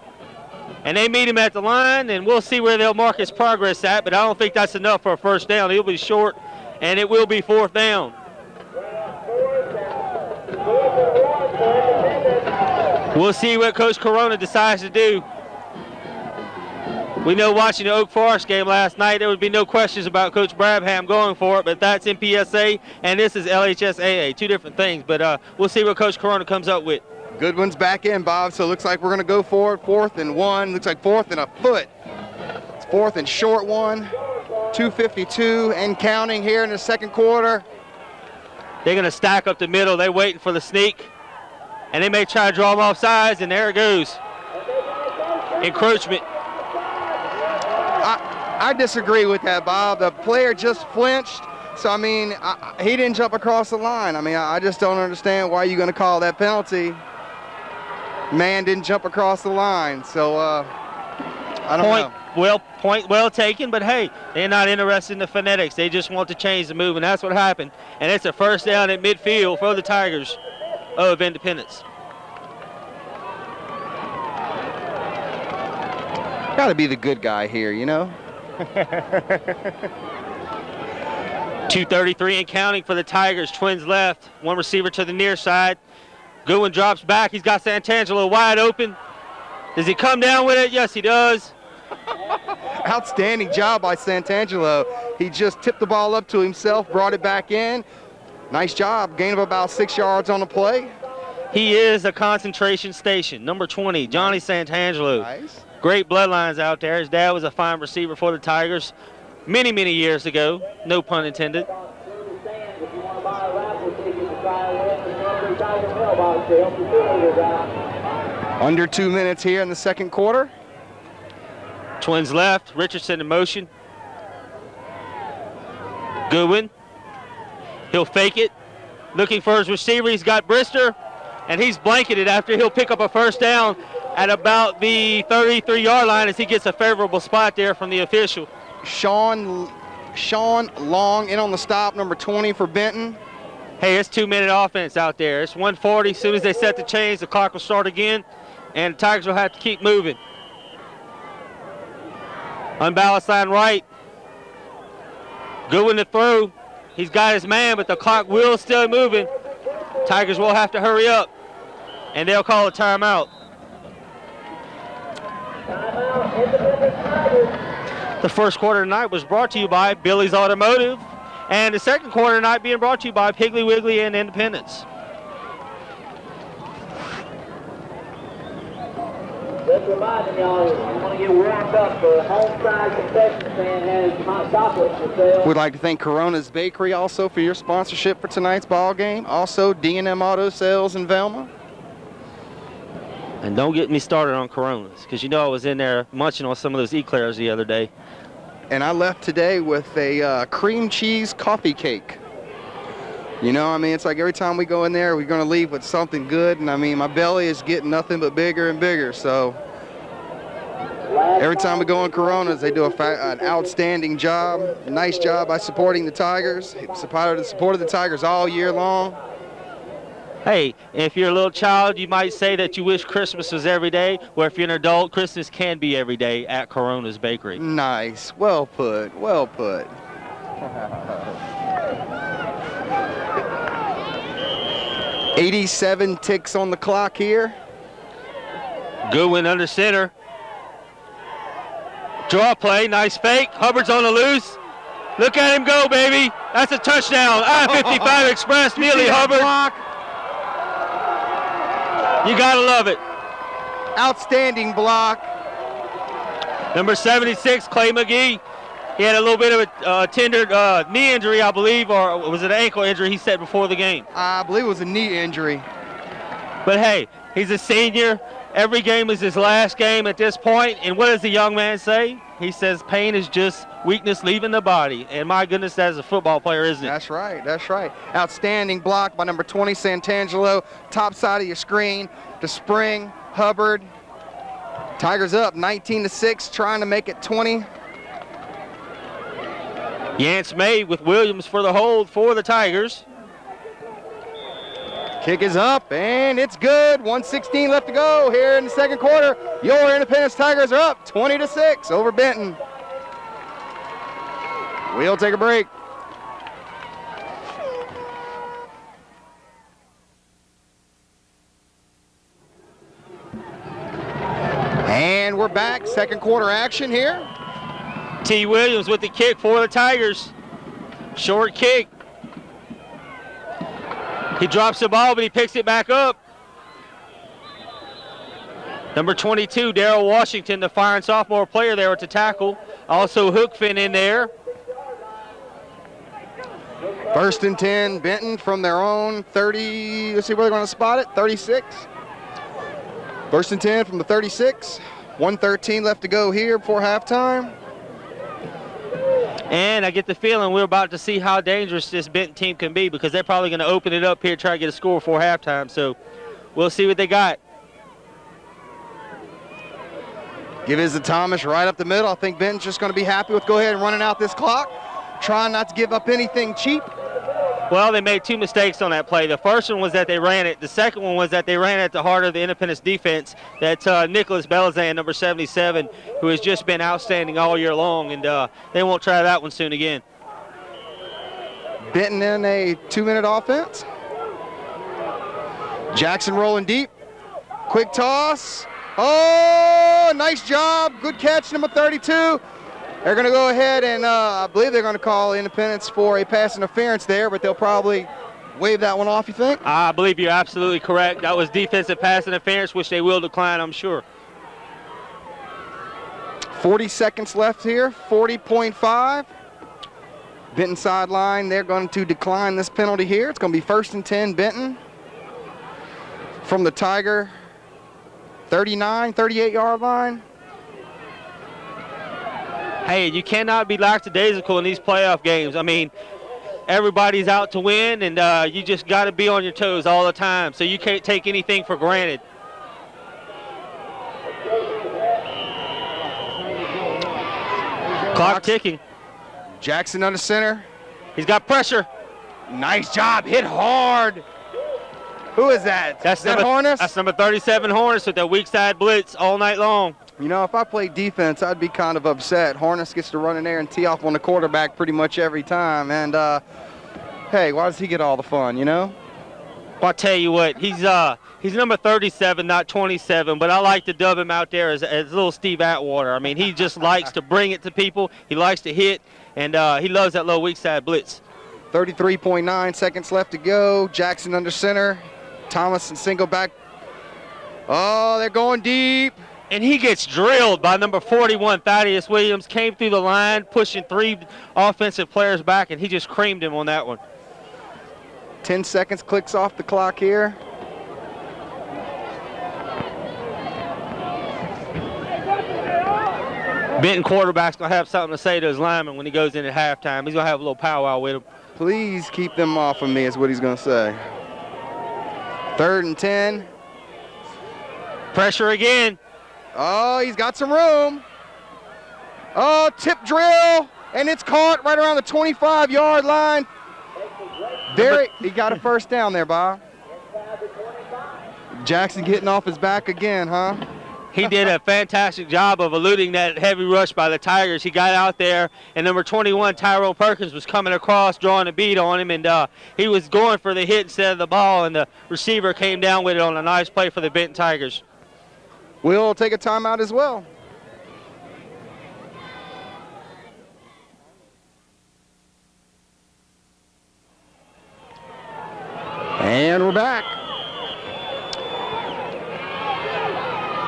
and they meet him at the line, and we'll see where they'll mark his progress at, but I don't think that's enough for a first down. He'll be short, and it will be 4th down. We'll see what Coach Corona decides to do. We know watching the Oak Forest game last night, there would be no questions about Coach Brabham going for it, but that's MPSA and this is LHSAA, two different things. But we'll see what Coach Corona comes up with. Goodwin's back in, Bob, so it looks like we're going to go for it. 4th and 1, looks like 4th and a foot. It's 4th and short 1, 2:52 and counting here in the second quarter. They're going to stack up the middle. They're waiting for the sneak, and they may try to draw them off sides, and there it goes. Encroachment. I disagree with that, Bob. The player just flinched, so, I mean, he didn't jump across the line. I mean, I just don't understand why you're going to call that penalty. Man didn't jump across the line, so I don't know. Point well taken, but hey, they're not interested in the phonetics. They just want to change the move, and that's what happened. And it's a first down at midfield for the Tigers of Independence. Got to be the good guy here, you know? 2:33 and counting for the Tigers. Twins left, one receiver to the near side. Goodwin drops back. He's got Santangelo wide open. Does he come down with it? Yes, he does. Outstanding job by Santangelo. He just tipped the ball up to himself, brought it back in. Nice job. Gain of about 6 yards on the play. He is a concentration station. Number 20, Johnny Santangelo. Nice. Great bloodlines out there. His dad was a fine receiver for the Tigers many, many years ago. No pun intended. Under 2 minutes here in the second quarter. Twins left. Richardson in motion. Goodwin. He'll fake it. Looking for his receiver. He's got Brister, and he's blanketed after he'll pick up a first down at about the 33-yard line as he gets a favorable spot there from the official. Sean Long in on the stop, number 20 for Benton. Hey, it's 2-minute offense out there. It's 1:40. As soon as they set the chains, the clock will start again, and the Tigers will have to keep moving. Unbalanced line right. Goodwin to throw. He's got his man, but the clock will still moving. Tigers will have to hurry up, and they'll call a timeout. The first quarter tonight was brought to you by Billy's Automotive, and the second quarter tonight being brought to you by Piggly Wiggly and Independence. Just reminding y'all, you want to get warmed up, the home side concession stand has hot chocolates for sale. We'd like to thank Corona's Bakery also for your sponsorship for tonight's ball game. Also, D&M Auto Sales in Velma. And don't get me started on Coronas, because you know I was in there munching on some of those eclairs the other day. And I left today with a cream cheese coffee cake. You know, I mean, it's like every time we go in there, we're going to leave with something good. And, I mean, my belly is getting nothing but bigger and bigger, so. Every time we go in Coronas, they do an outstanding job. Nice job by supporting the Tigers. Supported the Tigers all year long. Hey, if you're a little child, you might say that you wish Christmas was every day, or if you're an adult, Christmas can be every day at Corona's Bakery. Nice. Well put. Well put. 87 ticks on the clock here. Goodwin under center. Draw play, nice fake. Hubbard's on the loose. Look at him go, baby. That's a touchdown. I-55 Express, Neely Hubbard. Block. You gotta love it. Outstanding block. Number 76, Clay McGee. He had a little bit of a tender knee injury, I believe, or was it an ankle injury he said before the game? I believe it was a knee injury. But hey, he's a senior. Every game is his last game at this point. And what does the young man say? He says pain is just weakness leaving the body. And my goodness, that's a football player, isn't it? That's right. That's right. Outstanding block by number 20, Santangelo. Top side of your screen to Spring, Hubbard. Tigers up 19-6, trying to make it 20. Yance made with Williams for the hold for the Tigers. Kick is up, and it's good. 1:16 left to go here in the second quarter. Your Independence Tigers are up 20-6 over Benton. We'll take a break. And we're back. Second quarter action here. T. Williams with the kick for the Tigers. Short kick. He drops the ball, but he picks it back up. Number 22, Darrell Washington, the firing sophomore player there at the tackle. Also Hookfin in there. 1st and 10, Benton from their own 30. Let's see where they're going to spot it. 36. 1st and 10 from the 36. 1:13 left to go here before halftime. And I get the feeling we're about to see how dangerous this Benton team can be, because they're probably going to open it up here, try to get a score before halftime. So we'll see what they got. Give it to Thomas right up the middle. I think Benton's just going to be happy with go ahead and running out this clock. Trying not to give up anything cheap. Well, they made two mistakes on that play. The first one was that they ran it. The second one was that they ran at the heart of the Independence defense. That's Nicholas Belzan, number 77, who has just been outstanding all year long, and they won't try that one soon again. Benton in a 2-minute offense. Jackson rolling deep. Quick toss. Oh, nice job. Good catch, number 32. They're going to go ahead and I believe they're going to call Independence for a pass interference there, but they'll probably wave that one off, you think? I believe you're absolutely correct. That was defensive pass interference, which they will decline, I'm sure. 40 seconds left here, 40.5. Benton sideline, they're going to decline this penalty here. It's going to be 1st and 10, Benton. From the Tiger 39, 38-yard line. Hey, you cannot be lackadaisical in these playoff games. I mean, everybody's out to win, and you just got to be on your toes all the time, so you can't take anything for granted. Clock ticking. Jackson under center. He's got pressure. Nice job, hit hard. Who is that? That's that Hornets? That's number 37 Hornets with that weak side blitz all night long. You know, if I played defense, I'd be kind of upset. Hornets gets to run in there and tee off on the quarterback pretty much every time. And, hey, why does he get all the fun, you know? Well, I'll tell you what, he's number 37, not 27, but I like to dub him out there as little Steve Atwater. I mean, he just likes to bring it to people. He likes to hit, and he loves that little weak side blitz. 33.9 seconds left to go. Jackson under center. Thomas and single back. Oh, they're going deep. And he gets drilled by number 41, Thaddeus Williams. Came through the line, pushing 3 offensive players back, and he just creamed him on that one. 10 seconds clicks off the clock here. Benton quarterback's going to have something to say to his lineman when he goes in at halftime. He's going to have a little powwow with him. Please keep them off of me is what he's going to say. 3rd and 10. Pressure again. Oh, he's got some room. Oh, tip drill, and it's caught right around the 25-yard line. There, he got a first down there, Bob. Jackson getting off his back again, huh? He did a fantastic job of eluding that heavy rush by the Tigers. He got out there, and number 21, Tyrone Perkins, was coming across, drawing a beat on him, and he was going for the hit instead of the ball, and the receiver came down with it on a nice play for the Benton Tigers. We'll take a timeout as well. And we're back.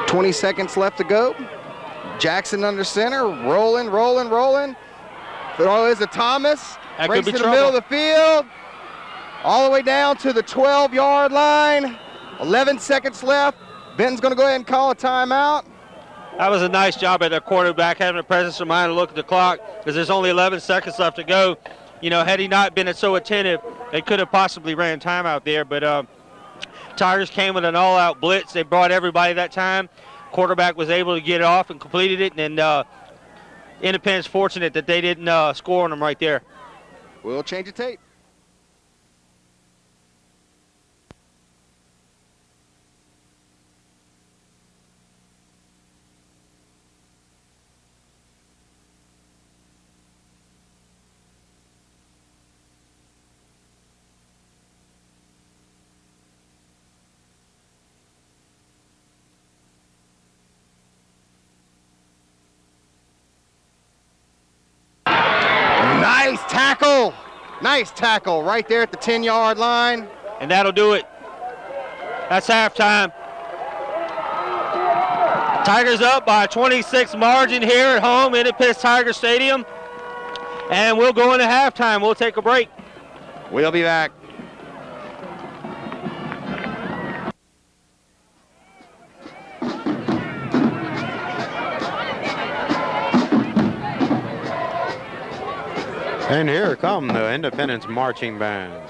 20 seconds left to go. Jackson under center, rolling. Throw is to Thomas. That Breaks could be to the middle of trouble. the field. All the way down to the 12-yard line. 11 seconds left. Benton's going to go ahead and call a timeout. That was a nice job by their quarterback, having a presence of mind to look at the clock, because there's only 11 seconds left to go. You know, had he not been so attentive, they could have possibly ran timeout there, but Tigers came with an all-out blitz. They brought everybody that time. Quarterback was able to get it off and completed it, and Independence fortunate that they didn't score on them right there. We'll change the tape. Nice tackle right there at the 10-yard line. And that'll do it. That's halftime. Tigers up by a 26 margin here at home in Independence Tiger Stadium. And we'll go into halftime. We'll take a break. We'll be back. And here come the Independence Marching Band.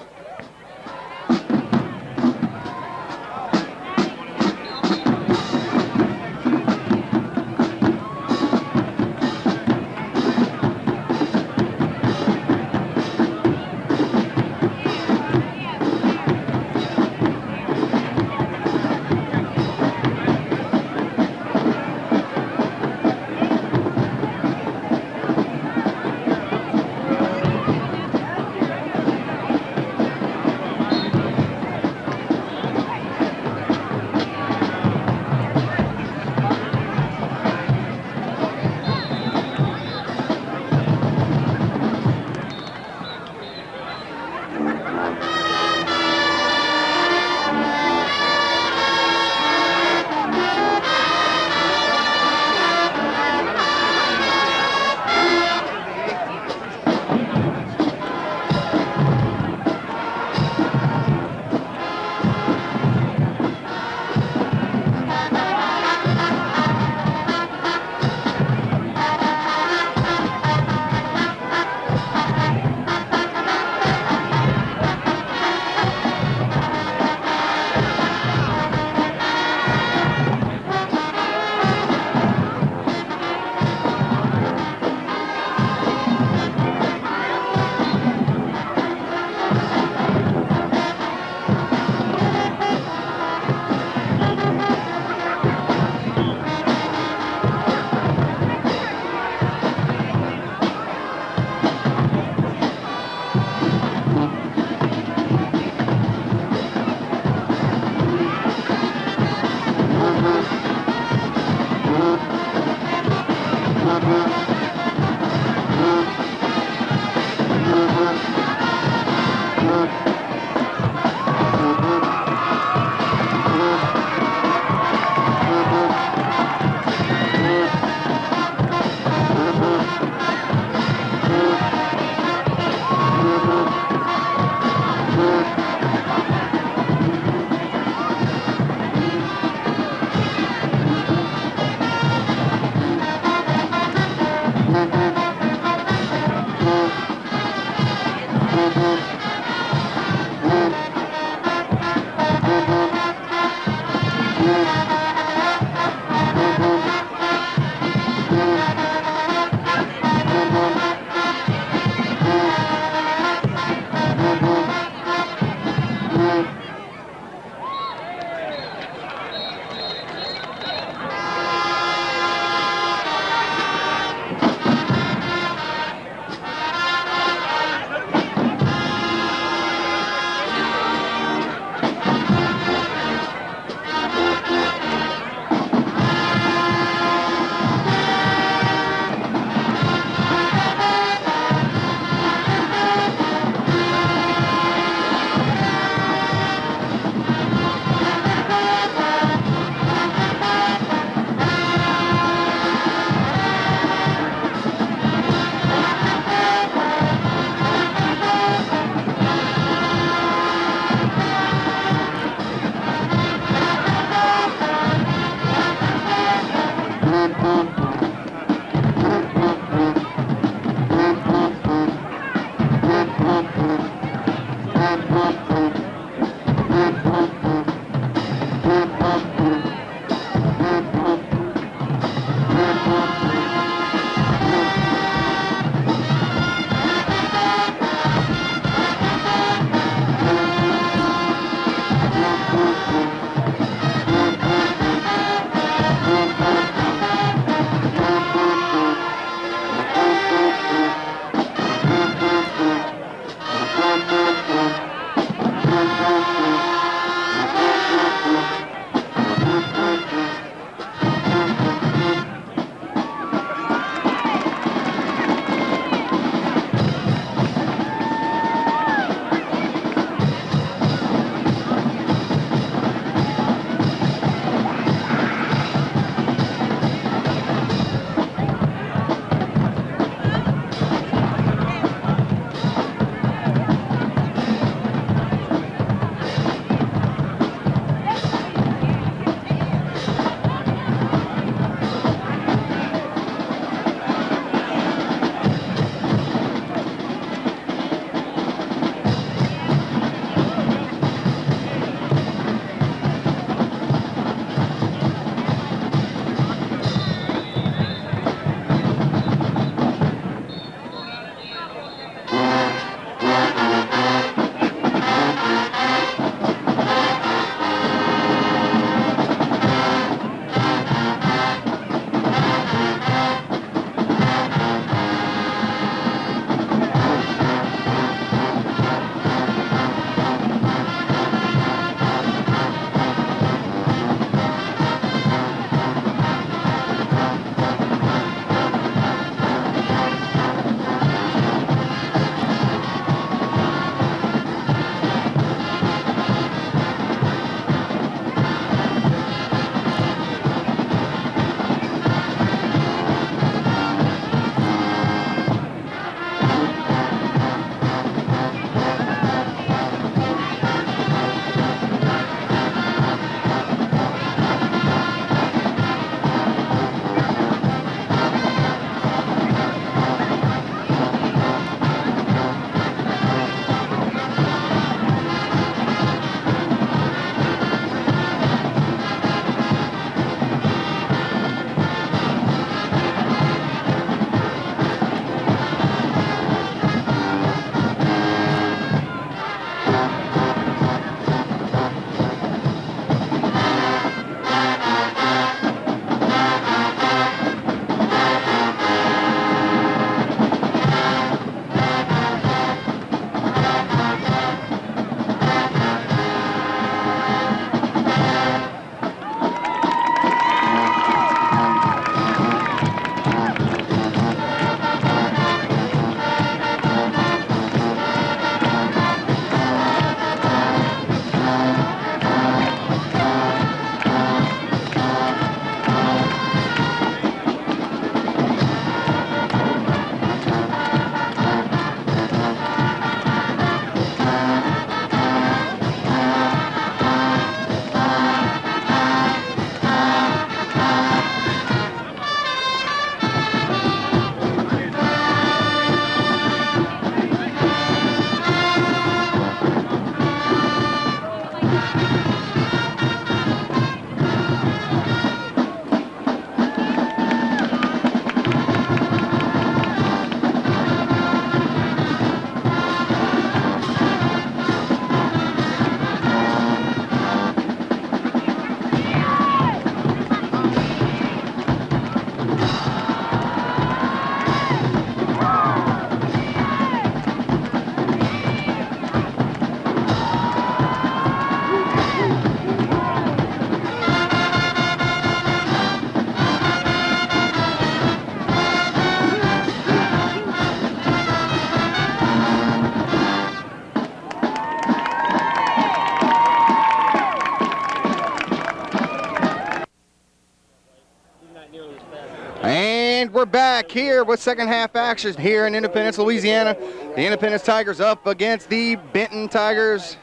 And we're back here with second half action here in Independence, Louisiana. The Independence Tigers up against the Benton Tigers.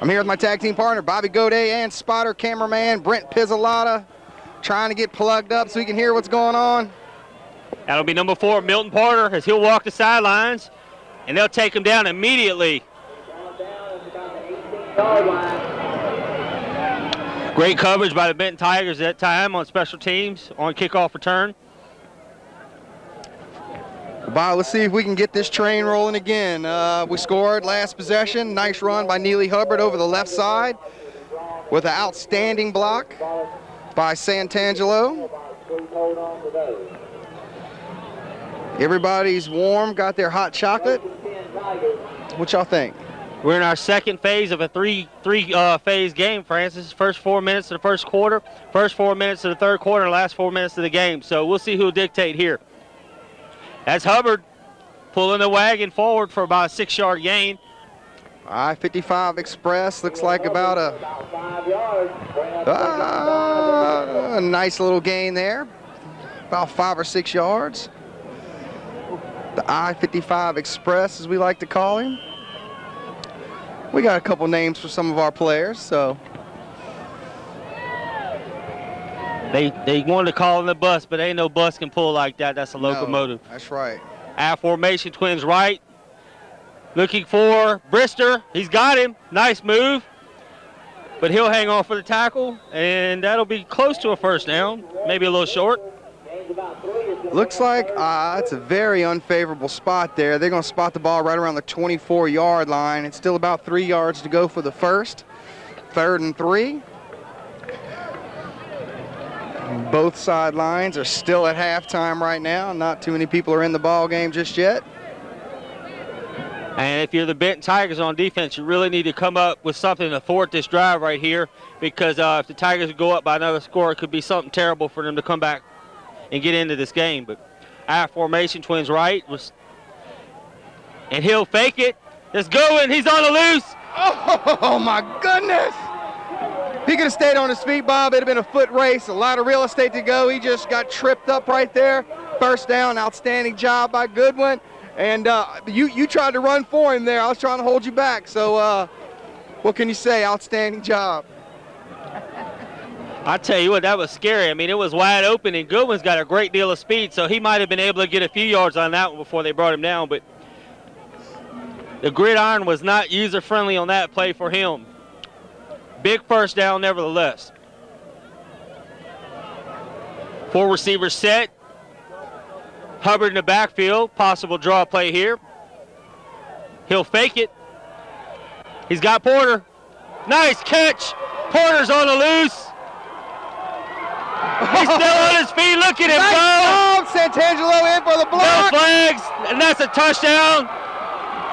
I'm here with my tag team partner, Bobby Goday, and spotter cameraman Brent Pizzolata, trying to get plugged up so we can hear what's going on. That'll be number 4, Milton Porter, as he'll walk the sidelines, and they'll take him down immediately. 18-yard line. Great coverage by the Benton Tigers at that time on special teams on kickoff return. Bob, let's see if we can get this train rolling again. We scored last possession. Nice run by Neely Hubbard over the left side with an outstanding block by Santangelo. Everybody's warm, got their hot chocolate. What y'all think? We're in our second phase of a three phase game, Francis. First 4 minutes of the first quarter, first 4 minutes of the third quarter, and last 4 minutes of the game. So we'll see who'll dictate here. That's Hubbard pulling the wagon forward for about a 6-yard gain. I-55 Express looks like about a nice little gain there. About 5 or 6 yards. The I-55 Express, as we like to call him. We got a couple names for some of our players, so. They wanted to call him the bus, but ain't no bus can pull like that. That's a locomotive. No, that's right. I formation, twins right. Looking for Brister. He's got him. Nice move. But he'll hang on for the tackle, and that'll be close to a first down. Maybe a little short. Looks like it's a very unfavorable spot there. They're going to spot the ball right around the 24-yard line. It's still about 3 yards to go for the first. 3rd and 3. Both sidelines are still at halftime right now. Not too many people are in the ball game just yet. And if you're the Benton Tigers on defense, you really need to come up with something to thwart this drive right here, because if the Tigers go up by another score, it could be something terrible for them to come back and get into this game. But I formation, twins right, and he'll fake it. It's going. He's on the loose. Oh my goodness! He could have stayed on his feet, Bob. It'd have been a foot race, a lot of real estate to go. He just got tripped up right there. First down, outstanding job by Goodwin. And you tried to run for him there. I was trying to hold you back. So what can you say? Outstanding job. I tell you what, that was scary. I mean, it was wide open, and Goodwin's got a great deal of speed, so he might have been able to get a few yards on that one before they brought him down. But the gridiron was not user-friendly on that play for him. Big first down, nevertheless. 4 receivers set. Hubbard in the backfield. Possible draw play here. He'll fake it. He's got Porter. Nice catch. Porter's on the loose. He's still on his feet. Look at him go. Santangelo in for the block. No flags, and that's a touchdown.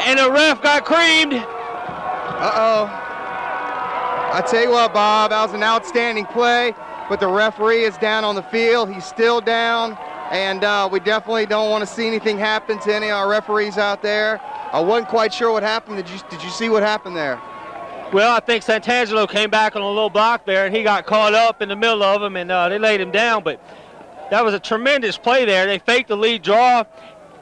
And the ref got creamed. Uh-oh. I tell you what, Bob, that was an outstanding play, but the referee is down on the field. He's still down, and we definitely don't want to see anything happen to any of our referees out there. I wasn't quite sure what happened. Did you see what happened there? Well, I think Santangelo came back on a little block there, and he got caught up in the middle of them, and they laid him down. But that was a tremendous play there. They faked the lead draw.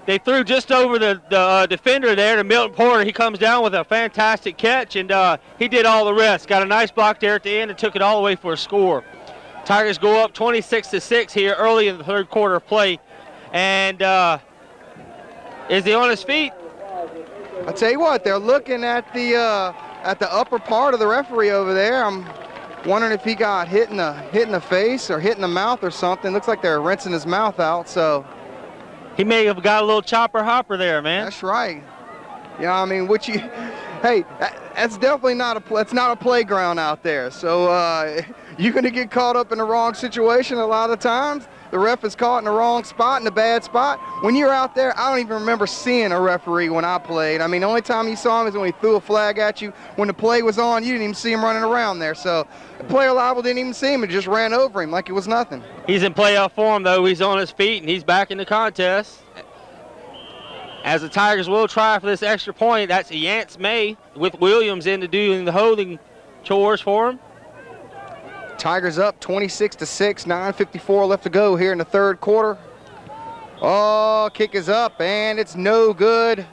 They threw just over the defender there to Milton Porter. He comes down with a fantastic catch, and he did all the rest. Got a nice block there at the end and took it all the way for a score. Tigers go up 26-6 here early in the third quarter of play. And is he on his feet? I tell you what, they're looking at the upper part of the referee over there. I'm wondering if he got hit in the face or hit in the mouth or something. Looks like they're rinsing his mouth out. So he may have got a little chopper hopper there, man. That's right. Yeah, I mean, hey, that's definitely not a playground out there. So you're going to get caught up in the wrong situation a lot of times. The ref is caught in the wrong spot, in a bad spot. When you're out there, I don't even remember seeing a referee when I played. I mean, the only time you saw him is when he threw a flag at you. When the play was on, you didn't even see him running around there. So the player liable didn't even see him and just ran over him like it was nothing. He's in playoff form, though. He's on his feet, and he's back in the contest. As the Tigers will try for this extra point, that's Yance May with Williams in to doing the holding chores for him. Tigers up 26-6, 9:54 left to go here in the third quarter. Oh, kick is up, and it's no good.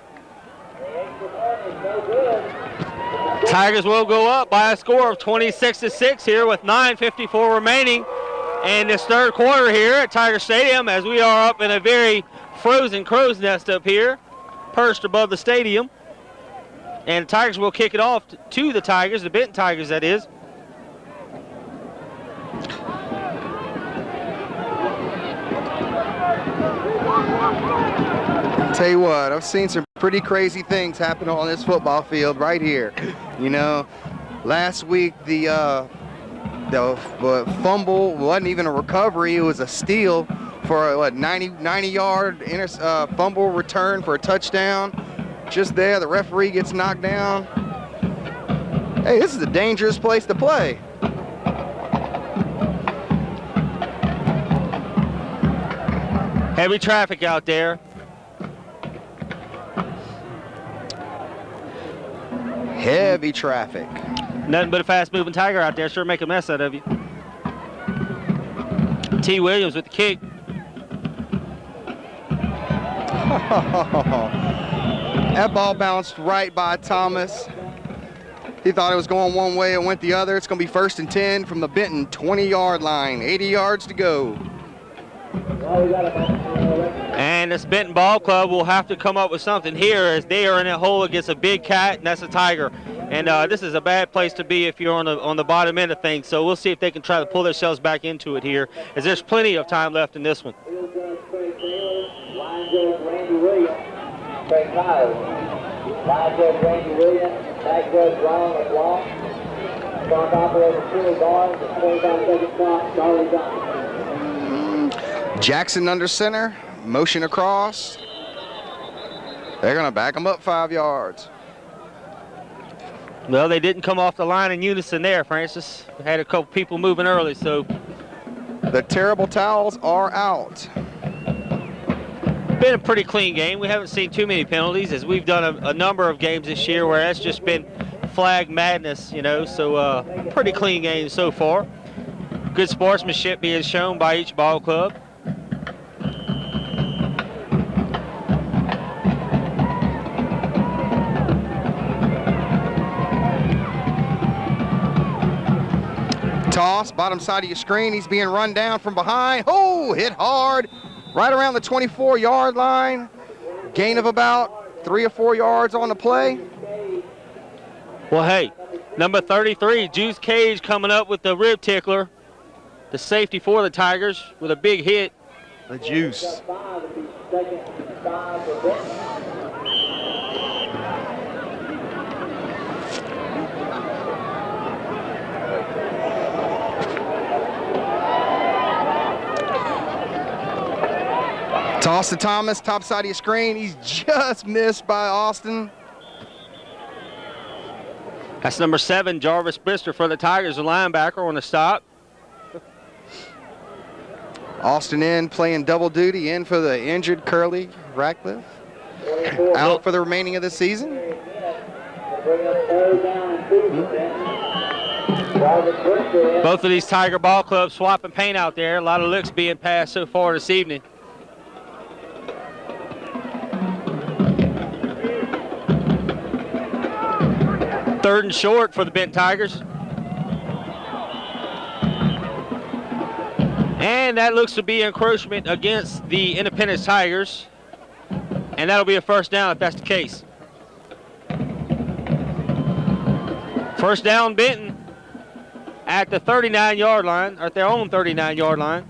Tigers will go up by a score of 26-6 here with 9:54 remaining in this third quarter here at Tiger Stadium, as we are up in a very frozen crow's nest up here, perched above the stadium. And the Tigers will kick it off to the Tigers, the Benton Tigers, that is. Tell you what, I've seen some pretty crazy things happen on this football field right here. You know, last week the fumble wasn't even a recovery; it was a steal for a 90-yard fumble return for a touchdown. Just there, the referee gets knocked down. Hey, this is a dangerous place to play. Heavy traffic out there. Heavy traffic. Nothing but a fast-moving Tiger out there. Sure make a mess out of you. T. Williams with the kick. That ball bounced right by Thomas. He thought it was going one way, it went the other. It's going to be 1st and 10 from the Benton 20-yard line. 80 yards to go. And this Benton Ball Club will have to come up with something here as they are in a hole against a big cat, and that's a Tiger. And this is a bad place to be if you're on the bottom end of things. So we'll see if they can try to pull themselves back into it here, as there's plenty of time left in this one. Line judge Randy Williams, Craig Myers. Line judge Randy Williams, back judge Ron LeBlanc. Clock operator Phil Barnes, 25-second clock, Charlie Johnson. Jackson under center, motion across. They're going to back him up 5 yards. Well, they didn't come off the line in unison there, Francis. We had a couple people moving early, so. The terrible towels are out. Been a pretty clean game. We haven't seen too many penalties, as we've done a number of games this year where that's just been flag madness, you know, so pretty clean game so far. Good sportsmanship being shown by each ball club. Toss, bottom side of your screen. He's being run down from behind. Oh, hit hard. Right around the 24-yard line. Gain of about 3 or 4 yards on the play. Well, hey, number 33, Juice Cage, coming up with the rib tickler. The safety for the Tigers with a big hit. The Juice. Toss to Thomas, top side of your screen. He's just missed by Austin. That's number 7, Jarvis Brister for the Tigers, a linebacker on the stop. Austin in, playing double duty, in for the injured Curly Ratcliffe. Out for the remaining of the season. Both of these Tiger ball clubs swapping paint out there. A lot of looks being passed so far this evening. Third and short for the Benton Tigers. And that looks to be encroachment against the Independence Tigers. And that'll be a first down if that's the case. First down, Benton at the 39-yard line, or at their own 39-yard line.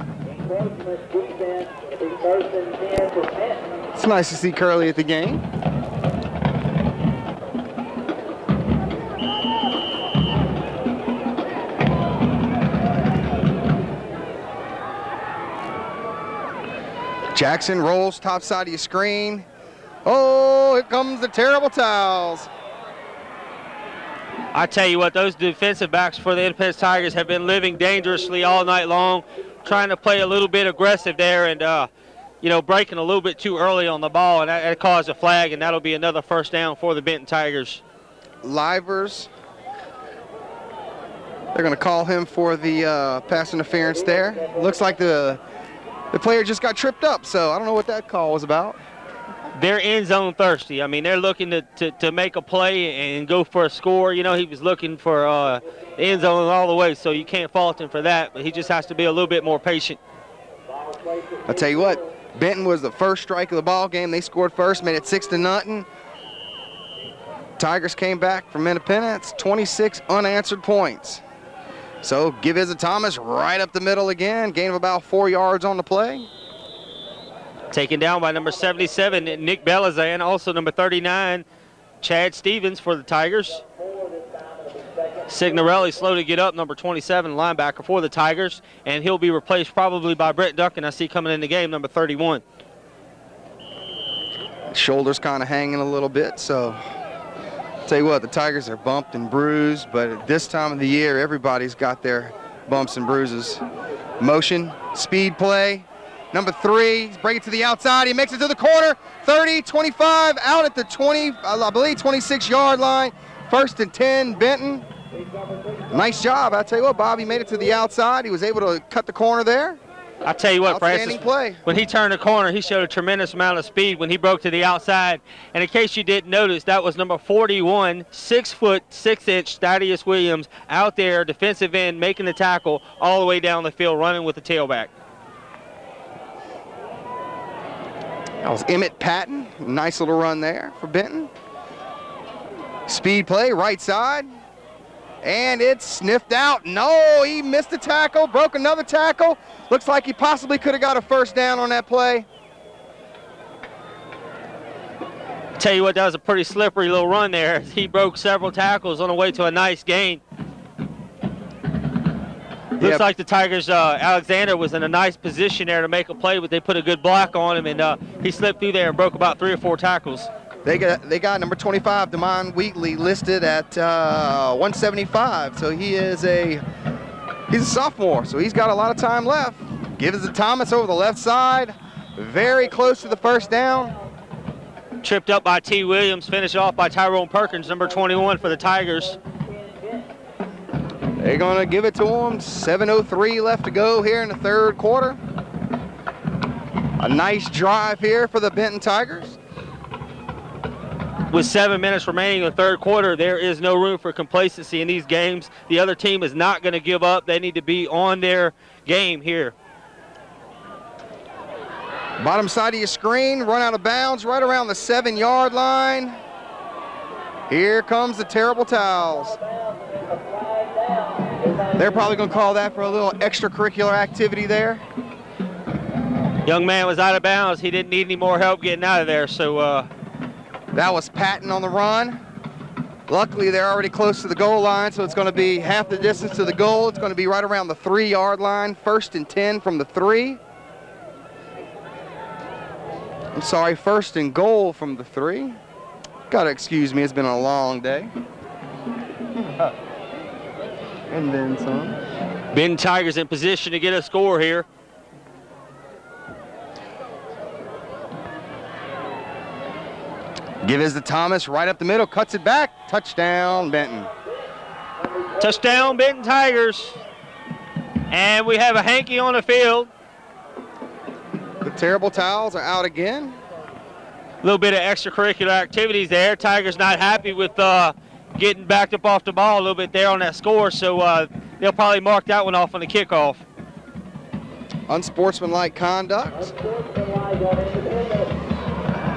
It's nice to see Curly at the game. Jackson rolls top side of your screen. Oh, here comes the terrible towels. I tell you what, those defensive backs for the Independence Tigers have been living dangerously all night long, trying to play a little bit aggressive there and, you know, breaking a little bit too early on the ball, and that caused a flag, and that'll be another first down for the Benton Tigers. Livers. They're going to call him for the pass interference there. Looks like the player just got tripped up, so I don't know what that call was about. They're end zone thirsty. I mean, they're looking to make a play and go for a score. You know, he was looking for the end zone all the way, so you can't fault him for that, but he just has to be a little bit more patient. I'll tell you what, Benton was the first strike of the ball game. They scored first, made it 6-0. Tigers came back from Independence, 26 unanswered points. So give Izza Thomas right up the middle again, gain of about 4 yards on the play. Taken down by number 77, Nick Belazan, also number 39, Chad Stevens for the Tigers. Signorelli slow to get up, number 27, linebacker for the Tigers, and he'll be replaced probably by Brett Duncan, I see coming in the game, number 31. Shoulders kind of hanging a little bit, so tell you what, the Tigers are bumped and bruised, but at this time of the year, everybody's got their bumps and bruises. Motion, speed play. Number 3, he's breaking to the outside. He makes it to the corner. 30, 25, out at the 20, I believe 26-yard line. 1st and 10, Benton. Nice job. I tell you what, Bob, he made it to the outside. He was able to cut the corner there. I tell you what, Outstanding Francis, play. When he turned the corner, he showed a tremendous amount of speed when he broke to the outside. And in case you didn't notice, that was number 41, 6 foot 6 inch Thaddeus Williams out there, defensive end, making the tackle all the way down the field, running with the tailback. That was Emmett Patton. Nice little run there for Benton. Speed play, right side. And it's sniffed out. No, he missed a tackle, broke another tackle. Looks like he possibly could have got a first down on that play. Tell you what, that was a pretty slippery little run there. He broke several tackles on the way to a nice gain. Looks like the Tigers, Alexander was in a nice position there to make a play, but they put a good block on him, and he slipped through there and broke about 3 or 4 tackles. They got number 25, Damon Wheatley, listed at 175. So he's a sophomore, so he's got a lot of time left. Gives it to Thomas over the left side. Very close to the first down. Tripped up by T. Williams, finished off by Tyrone Perkins, number 21 for the Tigers. They're going to give it to him. 7:03 left to go here in the third quarter. A nice drive here for the Benton Tigers. With 7 minutes remaining in the third quarter, there is no room for complacency in these games. The other team is not going to give up. They need to be on their game here. Bottom side of your screen, run out of bounds right around the 7-yard line. Here comes the terrible towels. They're probably going to call that for a little extracurricular activity there. Young man was out of bounds. He didn't need any more help getting out of there, so that was Patton on the run. Luckily, they're already close to the goal line, so it's going to be half the distance to the goal. It's going to be right around the 3-yard line, 1st and 10 from the 3. I'm sorry, 1st and goal from the 3. Gotta excuse me, it's been a long day. And then some. Benton Tigers in position to get a score here. Give it to Thomas, right up the middle, cuts it back. Touchdown, Benton. Touchdown, Benton Tigers. And we have a hanky on the field. The terrible towels are out again. A little bit of extracurricular activities there. Tigers not happy with getting backed up off the ball a little bit there on that score, so they'll probably mark that one off on the kickoff. Unsportsmanlike conduct.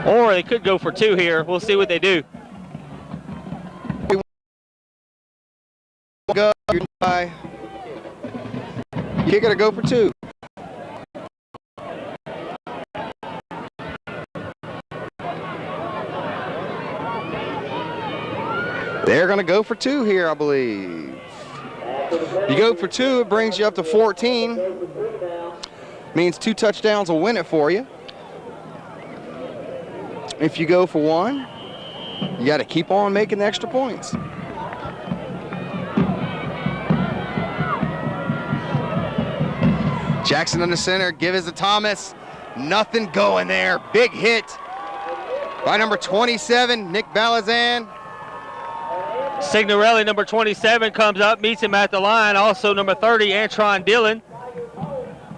Or they could go for 2 here. We'll see what they do. Go, you're going to go for 2. They're going to go for 2 here, I believe. You go for 2, it brings you up to 14. Means 2 touchdowns will win it for you. If you go for 1, you got to keep on making the extra points. Jackson under center, give it to Thomas. Nothing going there. Big hit by number 27, Nick Balazan. Signorelli, number 27, comes up, meets him at the line. Also, number 30, Antron Dillon.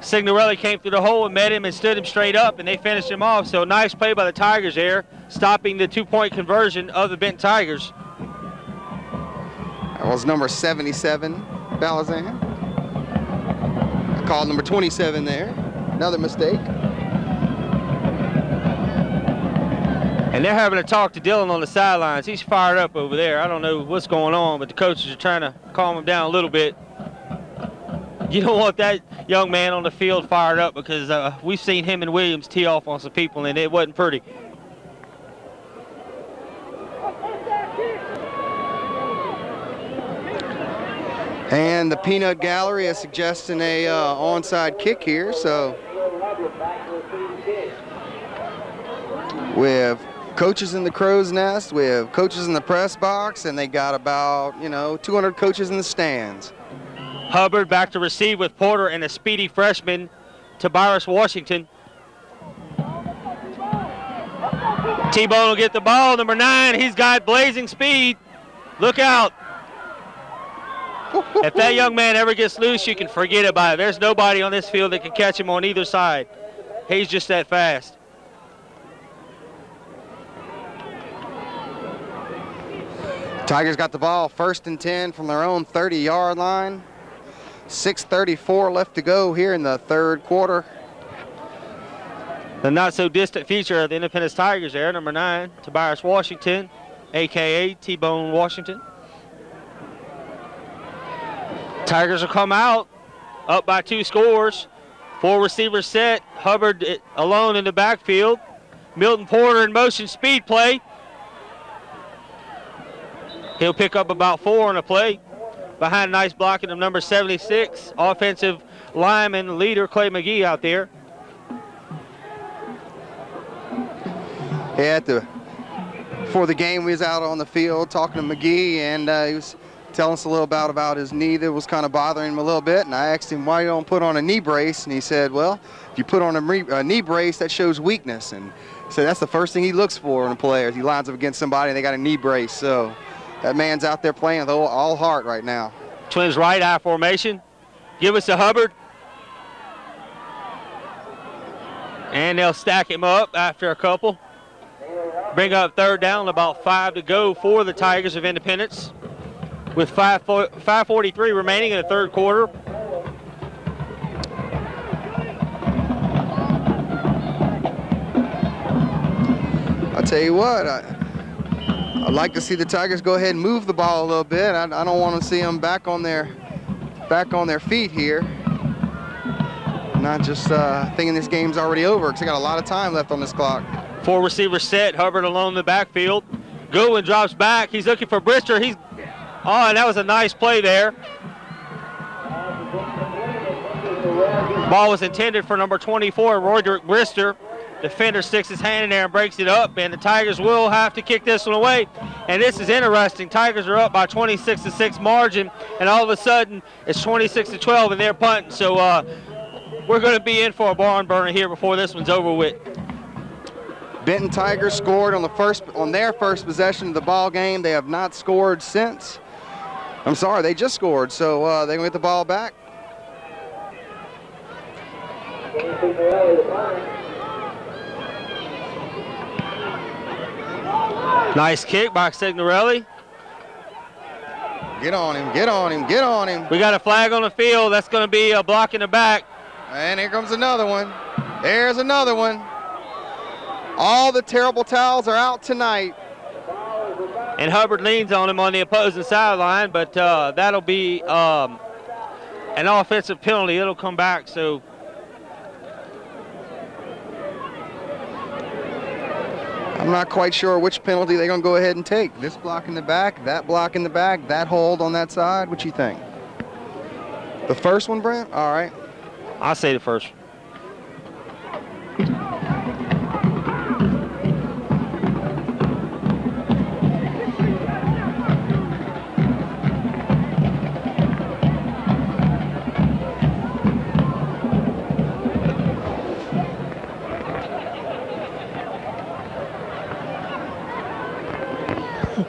Signorelli came through the hole and met him and stood him straight up, and they finished him off. So nice play by the Tigers there, stopping the 2-point conversion of the Benton Tigers. That was number 77, Balazan. I called number 27 there. Another mistake. And they're having a talk to Dylan on the sidelines. He's fired up over there. I don't know what's going on, but the coaches are trying to calm him down a little bit. You don't want that young man on the field fired up because we've seen him and Williams tee off on some people, and it wasn't pretty. And the Peanut Gallery is suggesting a onside kick here, so we have coaches in the crow's nest, we have coaches in the press box, and they got about, 200 coaches in the stands. Hubbard back to receive with Porter and a speedy freshman, Tobias Washington. T-Bone will get the ball, number 9. He's got blazing speed. Look out. If that young man ever gets loose, you can forget about it. There's nobody on this field that can catch him on either side. He's just that fast. Tigers got the ball 1st and 10 from their own 30-yard line. 6:34 left to go here in the 3rd quarter. The not-so-distant future of the Independence Tigers there, number 9, Tobias Washington, a.k.a. T-Bone Washington. Tigers will come out, up by 2 scores. 4 receivers set. Hubbard alone in the backfield. Milton Porter in motion speed play. He'll pick up about 4 on the play. Behind a nice blocking of number 76, offensive lineman leader Clay McGee out there. Yeah, before the game, we was out on the field talking to McGee, and he was telling us a little about his knee that was kind of bothering him a little bit. And I asked him, why you don't put on a knee brace? And he said, well, if you put on a knee brace, that shows weakness. And so that's the first thing he looks for in a player. If he lines up against somebody and they got a knee brace. So that man's out there playing with all heart right now. Twins right eye formation. Give us to Hubbard. And they'll stack him up after a couple. Bring up 3rd down, about 5 to go for the Tigers of Independence. With 5:43 remaining in the 3rd quarter. I'll tell you what, I'd like to see the Tigers go ahead and move the ball a little bit. I don't want to see them back on their feet here. Not just thinking this game's already over, because they got a lot of time left on this clock. 4 receivers set. Hubbard alone in the backfield. Goodwin drops back. He's looking for Brister. Oh, and that was a nice play there. Ball was intended for number 24, Roderick Brister. Defender sticks his hand in there and breaks it up, and the Tigers will have to kick this one away. And this is interesting. Tigers are up by 26-6 margin, and all of a sudden it's 26-12, and they're punting. So we're going to be in for a barn burner here before this one's over with. Benton Tigers scored on their first possession of the ball game. They have not scored since. I'm sorry, they just scored, so they're going to get the ball back. Nice kick by Signorelli. Get on him, get on him, get on him. We got a flag on the field. That's going to be a block in the back. And here comes another one. There's another one. All the terrible towels are out tonight. And Hubbard leans on him on the opposing sideline, but that'll be an offensive penalty. It'll come back, so. I'm not quite sure which penalty they're going to go ahead and take. This block in the back, that block in the back, that hold on that side. What you think? The first one, Brent? All right. I'll say the first.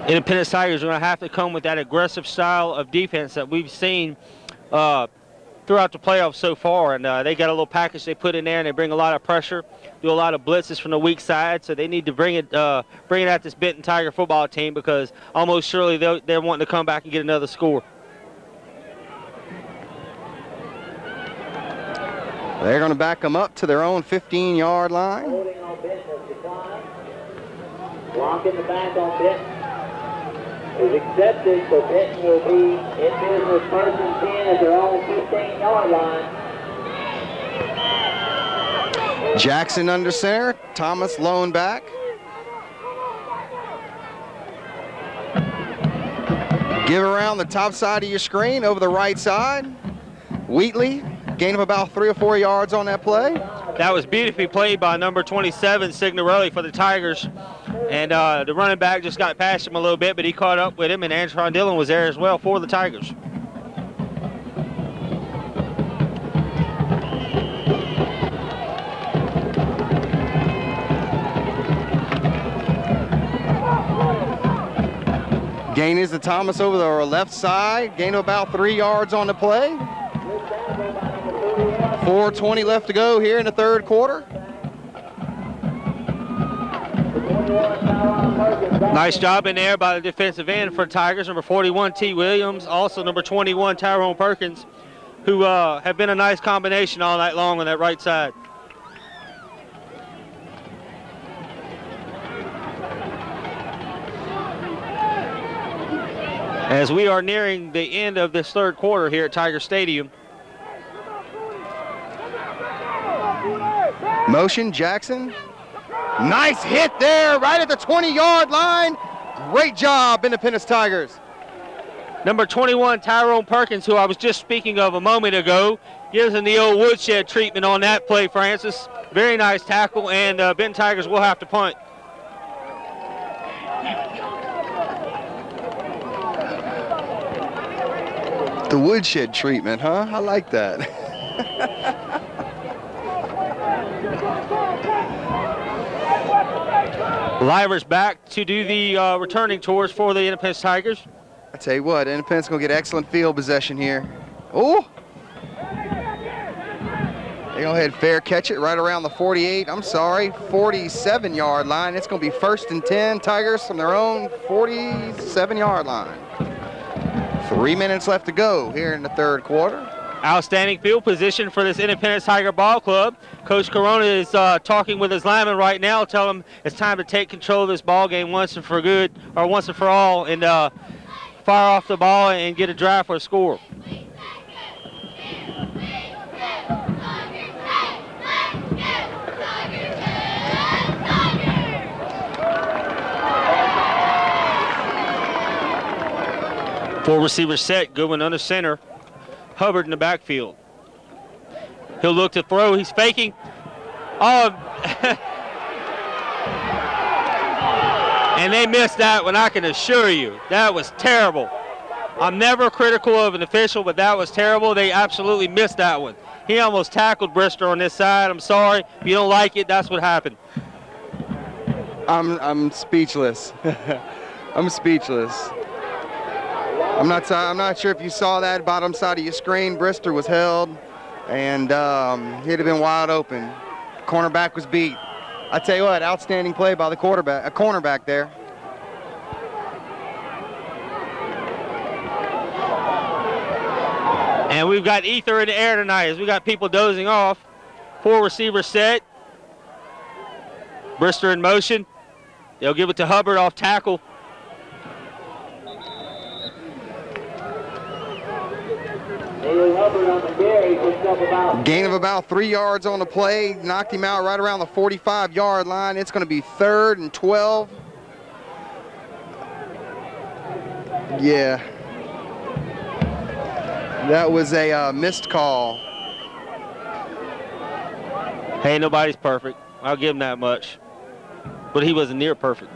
Independence Tigers are going to have to come with that aggressive style of defense that we've seen throughout the playoffs so far. And they got a little package they put in there, and they bring a lot of pressure, do a lot of blitzes from the weak side. So they need to bring it at this Benton Tiger football team, because almost surely they're wanting to come back and get another score. They're going to back them up to their own 15-yard line. Block in the back on Benton is accepted, so Benton will be in business first and 10 at their own 15-yard line. Jackson under center, Thomas lone back. Give around the top side of your screen over the right side. Wheatley, gain of about 3 or 4 yards on that play. That was beautifully played by number 27, Signorelli, for the Tigers. And the running back just got past him a little bit, but he caught up with him, and Antron Dillon was there as well for the Tigers. Gain is to Thomas over the left side. Gain of about 3 yards on the play. 4:20 left to go here in the third quarter. Nice job in there by the defensive end for Tigers, number 41, T. Williams, also number 21, Tyrone Perkins, who have been a nice combination all night long on that right side. As we are nearing the end of this third quarter here at Tiger Stadium. Motion, Jackson. Nice hit there, right at the 20-yard line. Great job, Independence Tigers. Number 21, Tyrone Perkins, who I was just speaking of a moment ago, gives him the old woodshed treatment on that play, Francis. Very nice tackle, and Benton Tigers will have to punt. The woodshed treatment, huh? I like that. Livers back to do the returning tours for the Independence Tigers. I tell you what, Independence gonna get excellent field possession here. Oh! They go ahead, fair catch it right around the 47-yard line. It's gonna be 1st and 10, Tigers from their own 47-yard line. 3 minutes left to go here in the third quarter. Outstanding field position for this Independence Tiger Ball Club. Coach Corona is talking with his lineman right now, telling him it's time to take control of this ball game once and for good, or once and for all, and fire off the ball and get a drive for a score. Four receiver set, Goodwin under center. Hubbard in the backfield. He'll look to throw. He's faking. Oh. And they missed that one, I can assure you. That was terrible. I'm never critical of an official, but that was terrible. They absolutely missed that one. He almost tackled Brister on this side. I'm sorry. If you don't like it, that's what happened. I'm speechless. I'm speechless. I'm not sure if you saw that bottom side of your screen. Brister was held, and he'd have been wide open. Cornerback was beat. I tell you what, outstanding play by the cornerback there. And we've got ether in the air tonight as we got people dozing off. Four receiver set. Brister in motion. They'll give it to Hubbard off tackle. Hubbard on the carry, picks up about. Gain of about 3 yards on the play, knocked him out right around the 45-yard line. It's going to be 3rd and 12. Yeah. That was a missed call. Hey, nobody's perfect. I'll give him that much. But he wasn't near perfect.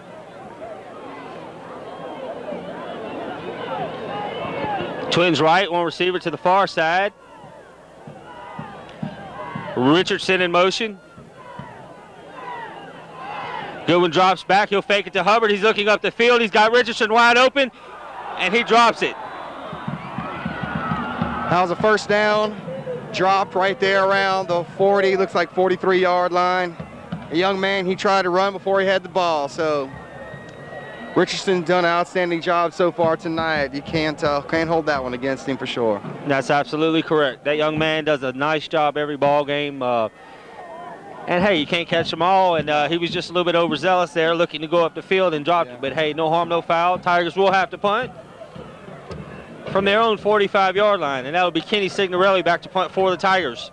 Twins right, one receiver to the far side. Richardson in motion. Goodwin drops back. He'll fake it to Hubbard. He's looking up the field. He's got Richardson wide open, and he drops it. That was a first down. Dropped right there around the 40, looks like 43-yard line. A young man, he tried to run before he had the ball, so Richardson's done an outstanding job so far tonight. You can't hold that one against him for sure. That's absolutely correct. That young man does a nice job every ball game. And, hey, you can't catch them all, and he was just a little bit overzealous there, looking to go up the field and dropped it. But, hey, no harm, no foul. Tigers will have to punt from their own 45-yard line, and that will be Kenny Signorelli back to punt for the Tigers.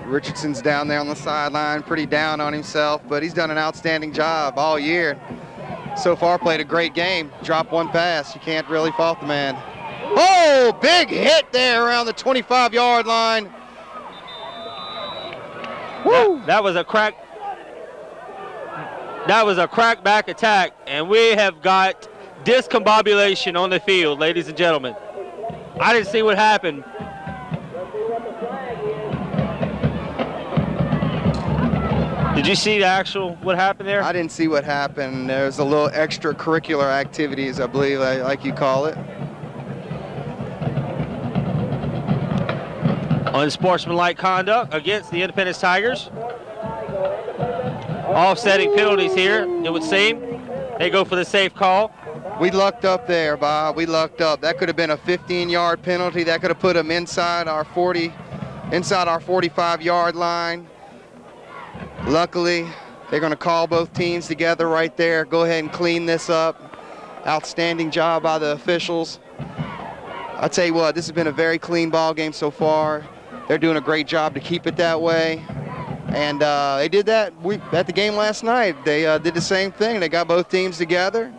Richardson's down there on the sideline, pretty down on himself, but he's done an outstanding job all year. So far, played a great game. Dropped one pass. You can't really fault the man. Oh, big hit there around the 25-yard line. Woo! That was a crack. That was a crackback attack, and we have got discombobulation on the field, ladies and gentlemen. I didn't see what happened. Did you see what happened there? I didn't see what happened. There's a little extracurricular activities, I believe, like you call it. Unsportsmanlike conduct against the Independence Tigers. Offsetting penalties here, it would seem. They go for the safe call. We lucked up there, Bob. We lucked up. That could have been a 15-yard penalty. That could have put them inside our 45-yard line. Luckily, they're going to call both teams together right there. Go ahead and clean this up. Outstanding job by the officials. I'll tell you what, this has been a very clean ball game so far. They're doing a great job to keep it that way. And they did that at the game last night. They did the same thing. They got both teams together,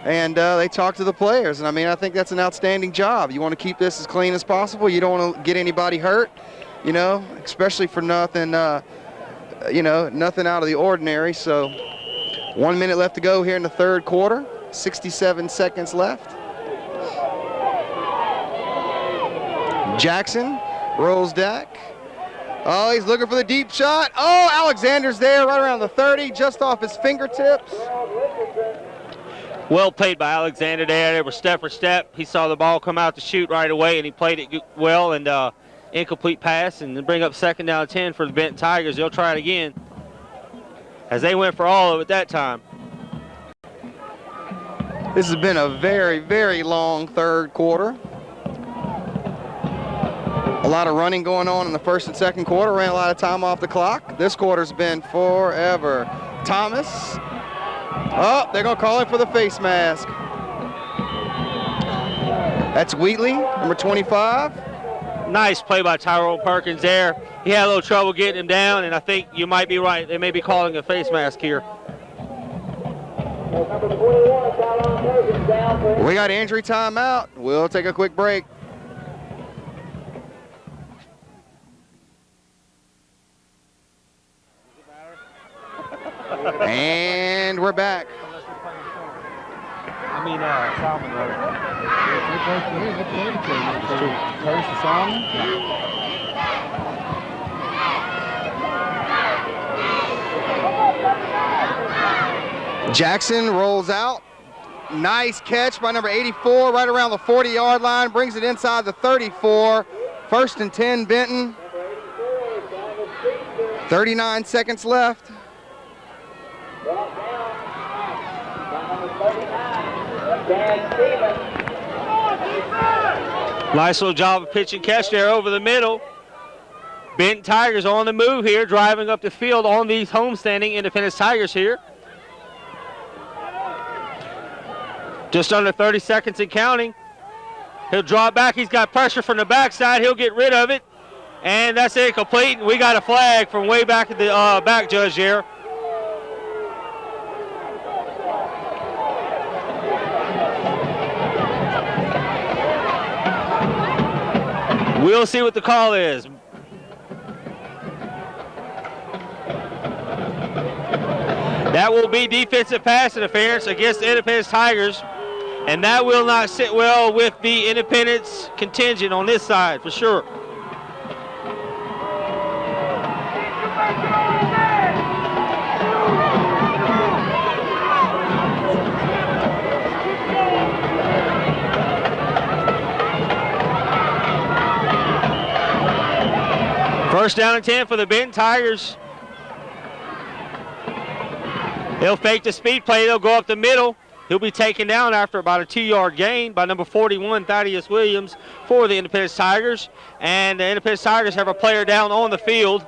and they talked to the players. And, I mean, I think that's an outstanding job. You want to keep this as clean as possible. You don't want to get anybody hurt, you know, especially for nothing, nothing out of the ordinary. So 1 minute left to go here in the third quarter, 67 seconds left. Jackson rolls back. Oh, he's looking for the deep shot. Oh, Alexander's there right around the 30, just off his fingertips. Well played by Alexander there. They were step for step. He saw the ball come out to shoot right away, and he played it well, and incomplete pass, and bring up 2nd down and 10 for the Benton Tigers. They'll try it again, as they went for all of it that time. This has been a very, very long third quarter. A lot of running going on in the first and second quarter. Ran a lot of time off the clock. This quarter's been forever. Thomas. Oh, they're going to call him for the face mask. That's Wheatley, number 25. Nice play by Tyrone Perkins there. He had a little trouble getting him down, and I think you might be right. They may be calling a face mask here. We got injury timeout. We'll take a quick break. And we're back. I mean, Salmon, Jackson rolls out. Nice catch by number 84, right around the 40-yard line. Brings it inside the 34. 1st and 10, Benton. 39 seconds left. Nice little job of pitch and catch there over the middle. Benton Tigers on the move here, driving up the field on these homestanding Independence Tigers here. Just under 30 seconds and counting. He'll draw back. He's got pressure from the backside. He'll get rid of it. And that's incomplete. We got a flag from way back at the back judge there. We'll see what the call is. That will be defensive pass interference against the Independence Tigers, and that will not sit well with the Independence contingent on this side for sure. First down and 10 for the Benton Tigers. They'll fake the speed play. They'll go up the middle. He'll be taken down after about a 2-yard gain by number 41, Thaddeus Williams, for the Independence Tigers. And the Independence Tigers have a player down on the field.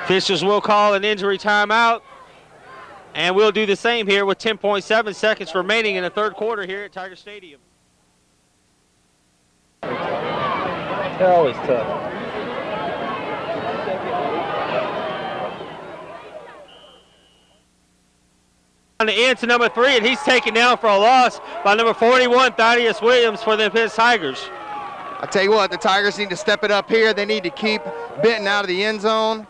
Officials will call an injury timeout. And we'll do the same here with 10.7 seconds remaining in the third quarter here at Tiger Stadium. They're always tough. On the end to number 3, and he's taken down for a loss by number 41, Thaddeus Williams for the Independence Tigers. I tell you what, the Tigers need to step it up here. They need to keep Benton out of the end zone.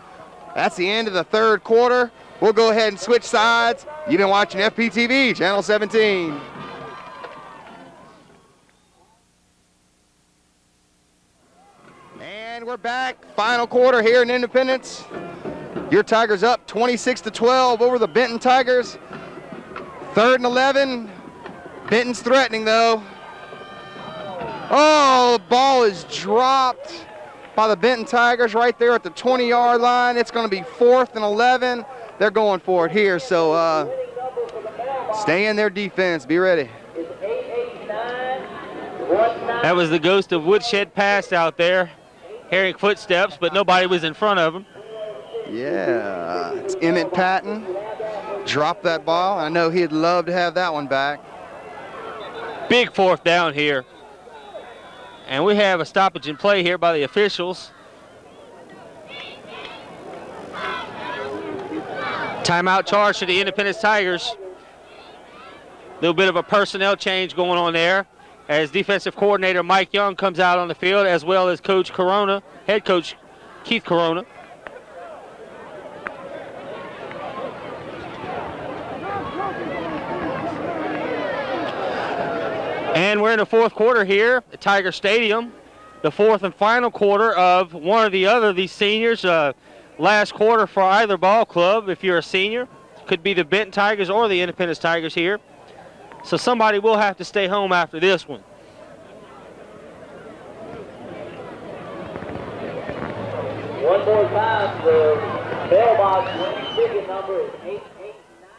That's the end of the third quarter. We'll go ahead and switch sides. You've been watching FPTV, Channel 17. And we're back. Final quarter here in Independence. Your Tigers up 26-12 over the Benton Tigers. 3rd and 11. Benton's threatening though. Oh, the ball is dropped by the Benton Tigers right there at the 20-yard line. It's going to be 4th and 11. They're going for it here, so stay in their defense. Be ready. That was the ghost of Woodshed pass out there, hearing footsteps, but nobody was in front of him. Yeah, it's Emmett Patton. Dropped that ball. I know he'd love to have that one back. Big 4th down here. And we have a stoppage in play here by the officials. Timeout charge to the Independence Tigers. Little bit of a personnel change going on there as defensive coordinator Mike Young comes out on the field, as well as Coach Corona, head coach Keith Corona. And we're in the fourth quarter here at Tiger Stadium, the fourth and final quarter of one or the other of these seniors. Last quarter for either ball club, if you're a senior. Could be the Benton Tigers or the Independence Tigers here. So somebody will have to stay home after this one. One more time, the mailbox winning ticket number is 889.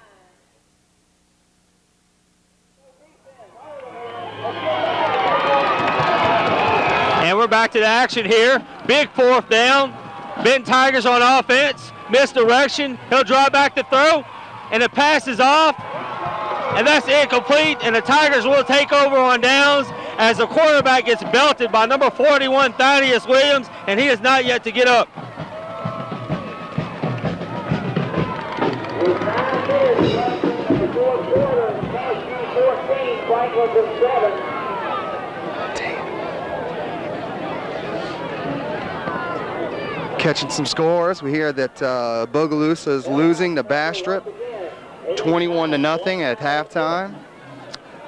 And we're back to the action here. Big 4th down. Benton Tigers on offense. Misdirection. He'll draw back to throw. And the pass is off. And that's incomplete. And the Tigers will take over on downs as the quarterback gets belted by number 41, Thaddeus Williams. And he is not yet to get up. With 9 minutes left in the fourth quarter, Cashew 14, Franklin 7. Catching some scores. We hear that Bogalusa is losing to Bastrop 21-0 at halftime.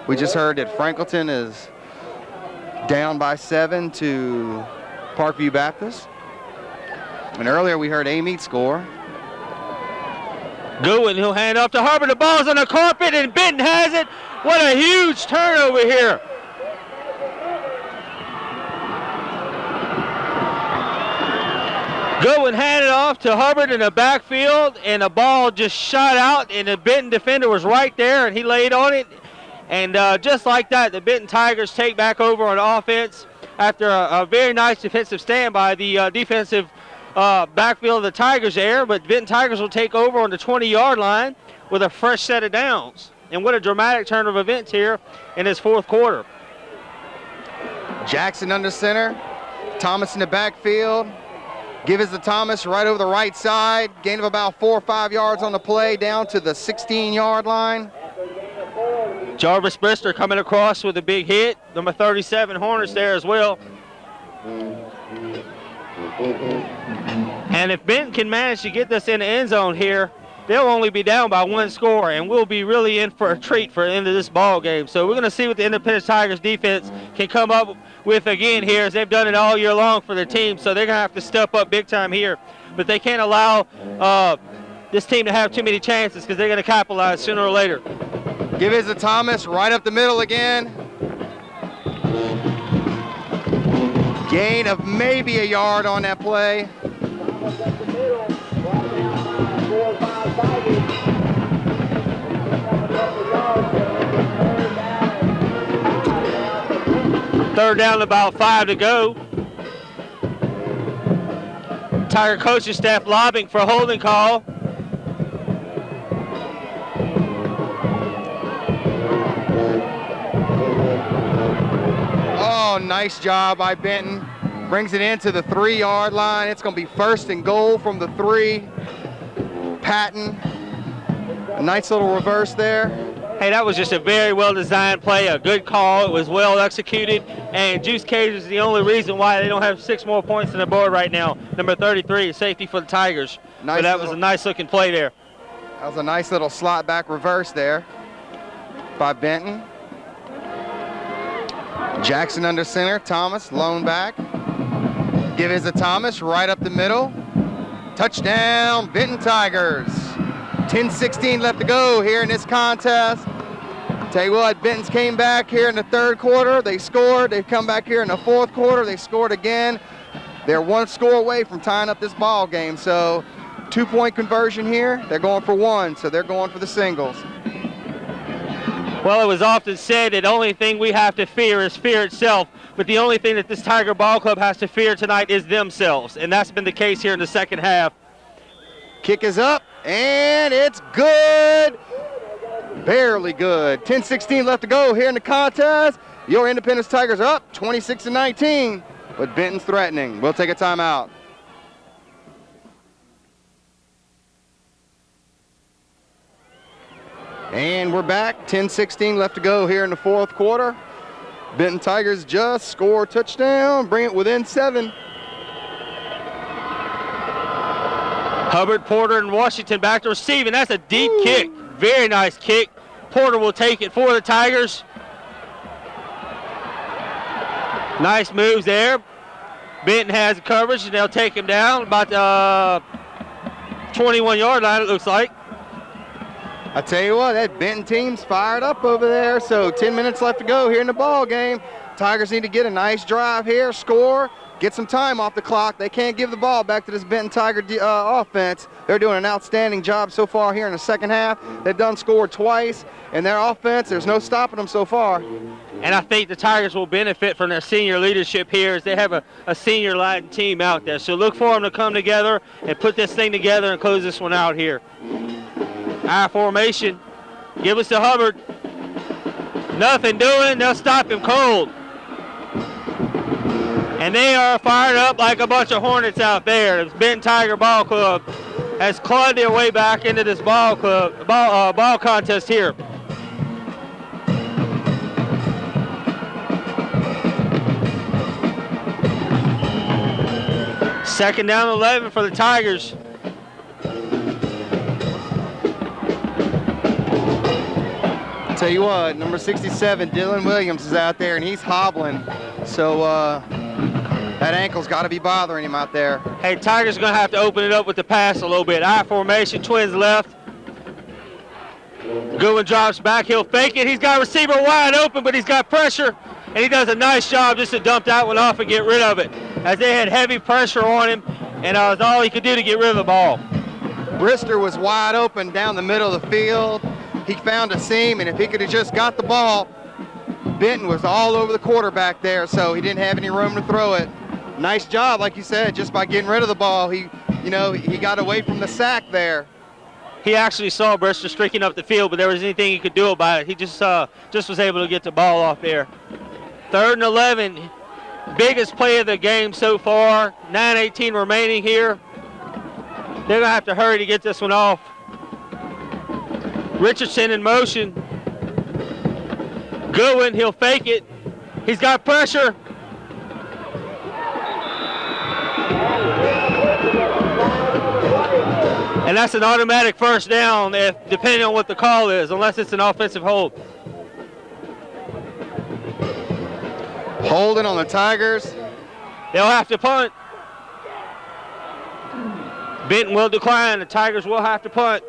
We just heard that Franklinton is down by 7 to Parkview Baptist. And earlier we heard Amite score. Goodwin, he'll hand off to Harbor. The ball's on the carpet and Benton has it. What a huge turnover here. Goodwin handed off to Hubbard in the backfield, and the ball just shot out, and the Benton defender was right there, and he laid on it. And just like that, the Benton Tigers take back over on offense after a very nice defensive stand by the defensive backfield of the Tigers there. But Benton Tigers will take over on the 20-yard line with a fresh set of downs. And what a dramatic turn of events here in this fourth quarter. Jackson under center, Thomas in the backfield. Give it to Thomas right over the right side. Gain of about 4 or 5 yards on the play down to the 16-yard line. Jarvis Brister coming across with a big hit. Number 37, Hornets there as well. And if Benton can manage to get this in the end zone here, they'll only be down by 1 score, and we'll be really in for a treat for the end of this ball game. So we're going to see what the Independence Tigers defense can come up with again here, as they've done it all year long for their team. So they're going to have to step up big time here. But they can't allow this team to have too many chances, because they're going to capitalize sooner or later. Give it to Thomas right up the middle again. Gain of maybe a yard on that play. Third down, about 5 to go. Tiger coaching staff lobbying for a holding call. Oh, nice job by Benton. Brings it into the 3-yard line. It's going to be 1st and goal from the 3. Patton, a nice little reverse there. Hey, that was just a very well-designed play, a good call. It was well executed, and Juice Cage is the only reason why they don't have 6 more points on the board right now. Number 33, safety for the Tigers. Nice, but that was a nice-looking play there. That was a nice little slot back reverse there by Benton. Jackson under center, Thomas lone back. Give it to Thomas right up the middle. Touchdown, Benton Tigers. 10:16 left to go here in this contest. Tell you what, Benton's came back here in the 3rd quarter. They scored. They've come back here in the 4th quarter. They scored again. They're 1 score away from tying up this ball game. So 2-point conversion here. They're going for 1, so they're going for the singles. Well, it was often said that the only thing we have to fear is fear itself. But the only thing that this Tiger Ball Club has to fear tonight is themselves. And that's been the case here in the 2nd half. Kick is up, and it's good. Barely good. 10:16 left to go here in the contest. Your Independence Tigers are up 26-19, but Benton's threatening. We'll take a timeout. And we're back. 10:16 left to go here in the 4th quarter. Benton Tigers just score a touchdown, bring it within 7. Hubbard, Porter, and Washington back to receive, and that's a deep kick. Very nice kick. Porter will take it for the Tigers. Nice moves there. Benton has the coverage, and they'll take him down about the 21-yard line, it looks like. I tell you what, that Benton team's fired up over there. So 10 minutes left to go here in the ball game. Tigers need to get a nice drive here, score, get some time off the clock. They can't give the ball back to this Benton Tiger offense. They're doing an outstanding job so far here in the 2nd half. They've done scored twice, and their offense, there's no stopping them so far. And I think the Tigers will benefit from their senior leadership here as they have a senior Latin team out there. So look for them to come together and put this thing together and close this one out here. I formation. Give us to Hubbard. Nothing doing. They'll stop him cold. And they are fired up like a bunch of hornets out there. The Benton Tiger Ball Club has clawed their way back into this ball contest here. Second down 11 for the Tigers. Tell you what, number 67, Dylan Williams, is out there, and he's hobbling. So that ankle's got to be bothering him out there. Hey, Tigers are going to have to open it up with the pass a little bit. I formation, Twins left. Goodwin drops back. He'll fake it. He's got a receiver wide open, but he's got pressure, and he does a nice job just to dump that one off and get rid of it, as they had heavy pressure on him, and that was all he could do to get rid of the ball. Brister was wide open down the middle of the field. He found a seam, and if he could have just got the ball, Benton was all over the quarterback there, so he didn't have any room to throw it. Nice job, like you said, just by getting rid of the ball. He got away from the sack there. He actually saw Brister streaking up the field, but there was anything he could do about it. He just was able to get the ball off there. 3rd and 11, biggest play of the game so far. 9:18 remaining here. They're gonna have to hurry to get this one off. Richardson in motion. Goodwin, he'll fake it. He's got pressure. And that's an automatic first down, depending on what the call is, unless it's an offensive hold. Holding on the Tigers. They'll have to punt. Benton will decline. The Tigers will have to punt.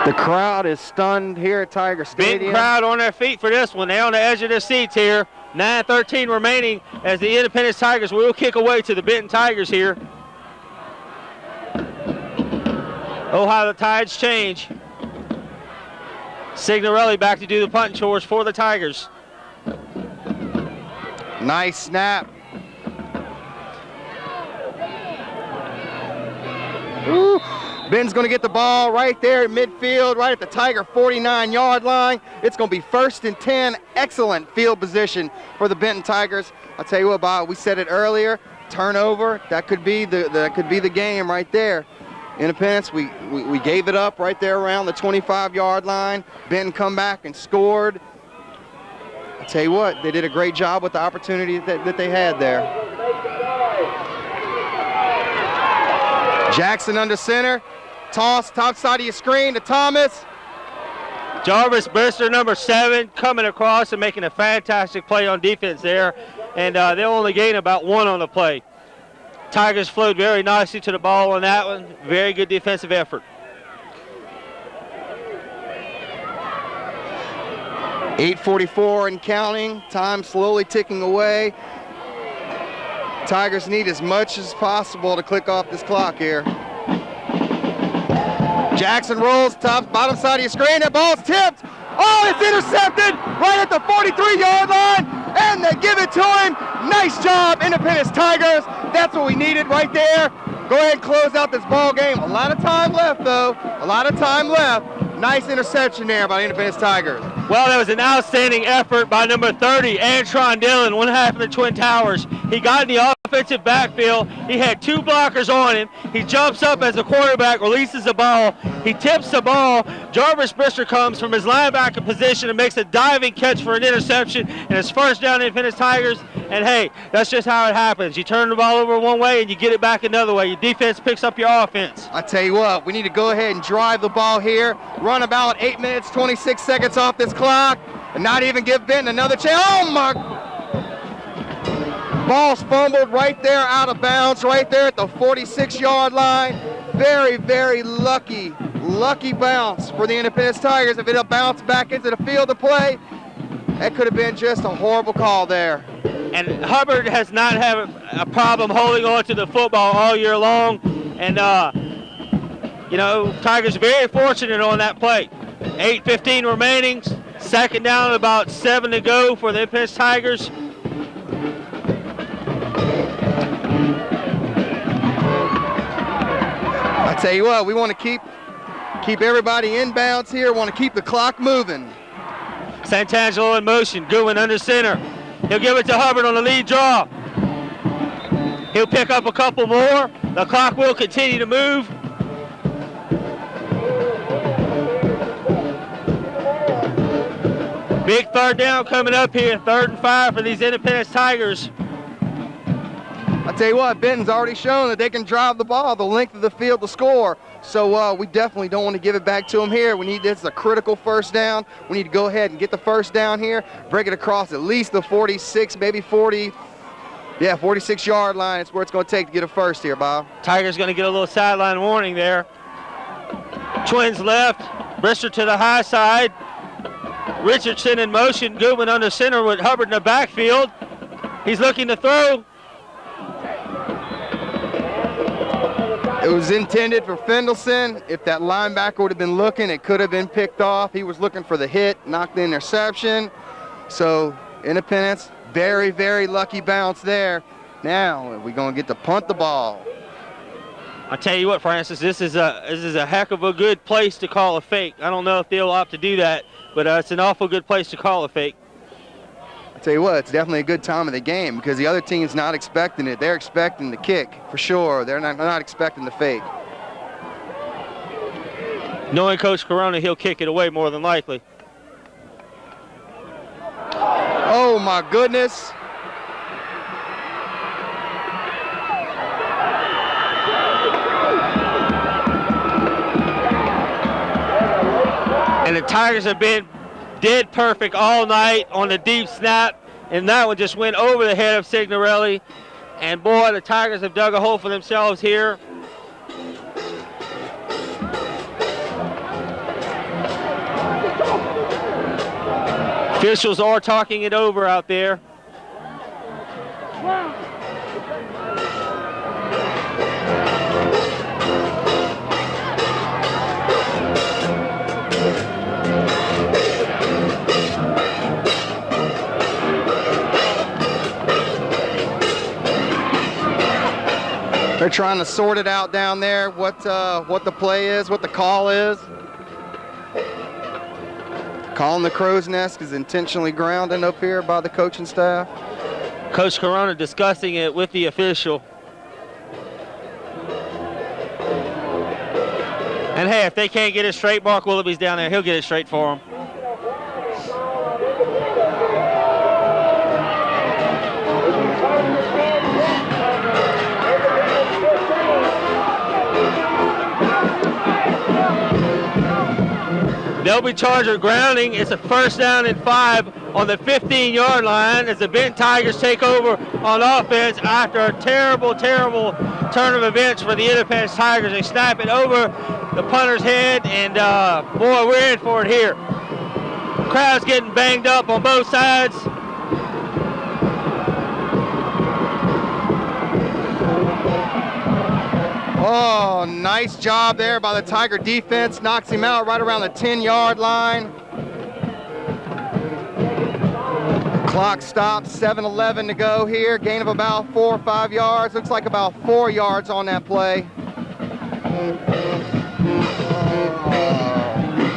The crowd is stunned here at Tiger Stadium. Big crowd on their feet for this one. They're on the edge of their seats here. 9:13 remaining as the Independence Tigers will kick away to the Benton Tigers here. Oh, how the tides change. Signorelli back to do the punting chores for the Tigers. Nice snap. Ooh. Ben's going to get the ball right there at midfield, right at the Tiger 49-yard line. It's going to be 1st and 10. Excellent field position for the Benton Tigers. I'll tell you what, Bob, we said it earlier. Turnover, that could be the game right there. Independence, we gave it up right there around the 25-yard line. Benton come back and scored. I'll tell you what, they did a great job with the opportunity that they had there. Jackson under center. Toss, top side of your screen to Thomas. Jarvis Brister, number 7, coming across and making a fantastic play on defense there. And they'll only gain about 1 on the play. Tigers flowed very nicely to the ball on that one. Very good defensive effort. .844 and counting. Time slowly ticking away. Tigers need as much as possible to click off this clock here. Jackson rolls, top, bottom side of your screen. That ball's tipped. Oh, it's intercepted right at the 43-yard line, and they give it to him. Nice job, Independence Tigers. That's what we needed right there. Go ahead and close out this ball game. A lot of time left, though. A lot of time left. Nice interception there by Independence Tigers. Well, that was an outstanding effort by number 30, Antron Dillon, one half of the Twin Towers. He got in the offensive backfield. He had 2 blockers on him. He jumps up as a quarterback, releases the ball. He tips the ball. Jarvis Brister comes from his linebacker position and makes a diving catch for an interception, and it's 1st down Independence Tigers. And hey, that's just how it happens. You turn the ball over one way and you get it back another way. Your defense picks up your offense. I tell you what, we need to go ahead and drive the ball here. Run about 8 minutes, 26 seconds off this clock, and not even give Benton another chance. Oh my! Ball's fumbled right there out of bounds, right there at the 46-yard line. Very, very lucky bounce for the Independence Tigers. If it'll bounce back into the field of play, that could have been just a horrible call there. And Hubbard has not had a problem holding on to the football all year long. And, you know, Tigers very fortunate on that play. 8:15 remaining, 2nd down, about 7 to go for the Independence Tigers. I tell you what, we want to keep everybody inbounds here. Want to keep the clock moving. Santangelo in motion. Goodwin under center. He'll give it to Hubbard on the lead draw. He'll pick up a couple more. The clock will continue to move. Big 3rd down coming up here. 3rd and 5 for these Independence Tigers. I tell you what, Benton's already shown that they can drive the ball the length of the field to score. So we definitely don't want to give it back to them here. This is a critical 1st down. We need to go ahead and get the 1st down here, break it across at least the 46, maybe 40. Yeah, 46-yard line. It's where it's going to take to get a 1st here, Bob. Tigers going to get a little sideline warning there. Twins left. Brister to the high side. Richardson in motion. Goodwin under center with Hubbard in the backfield. He's looking to throw. It was intended for Fendelson. If that linebacker would have been looking, it could have been picked off. He was looking for the hit, knocked the interception. So Independence, very, very lucky bounce there. Now we're going to get to punt the ball. I tell you what, Francis, this is a heck of a good place to call a fake. I don't know if they'll opt to do that, but it's an awful good place to call a fake. I tell you what, it's definitely a good time of the game because the other team's not expecting it. They're expecting the kick for sure. They're not expecting the fake. Knowing Coach Corona, he'll kick it away more than likely. Oh my goodness. And the Tigers have been dead perfect all night on the deep snap, and that one just went over the head of Signorelli. And boy, the Tigers have dug a hole for themselves here. Officials are talking it over out there. They're trying to sort it out down there, what the play is, what the call is. Calling the crow's nest is intentionally grounded up here by the coaching staff. Coach Corona discussing it with the official. And hey, if they can't get it straight, Mark Willoughby's down there. He'll get it straight for them. They'll be charged with grounding. It's a first down and 5 on the 15-yard line as the Benton Tigers take over on offense after a terrible, terrible turn of events for the Independence Tigers. They snap it over the punter's head, and boy, we're in for it here. Crowd's getting banged up on both sides. Oh, nice job there by the Tiger defense. Knocks him out right around the 10-yard line. Clock stops, 7:11 to go here. Gain of about 4 or 5 yards. Looks like about 4 yards on that play.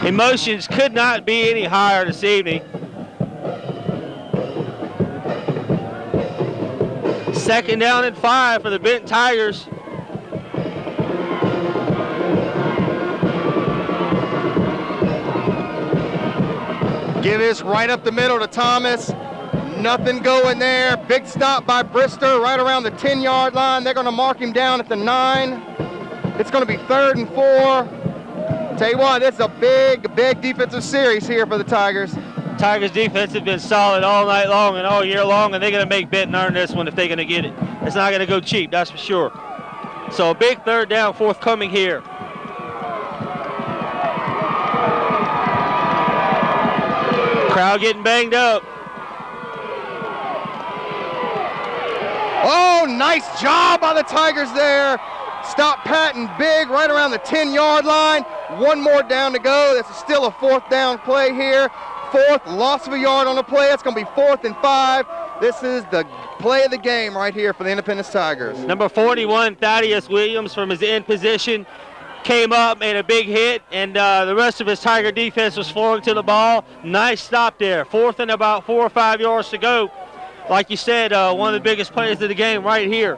Emotions could not be any higher this evening. Second down and 5 for the Benton Tigers. Give this right up the middle to Thomas. Nothing going there. Big stop by Brister right around the 10-yard line. They're going to mark him down at the 9. It's going to be 3rd and 4. Tell you what, it's a big, big defensive series here for the Tigers. Tigers defense has been solid all night long and all year long, and they're going to make Benton earn this one if they're going to get it. It's not going to go cheap, that's for sure. So a big 3rd down forthcoming here. Crowd getting banged up. Oh, nice job by the Tigers there. Stop Patton big right around the 10-yard line. 1 more down to go. That's still a 4th down play here. 4th, loss of a yard on the play. That's going to be 4th and 5. This is the play of the game right here for the Independence Tigers. Number 41, Thaddeus Williams, from his end position, came up, made a big hit, and the rest of his Tiger defense was flowing to the ball. Nice stop there. 4th and about 4 or 5 yards to go. Like you said, one of the biggest plays of the game right here.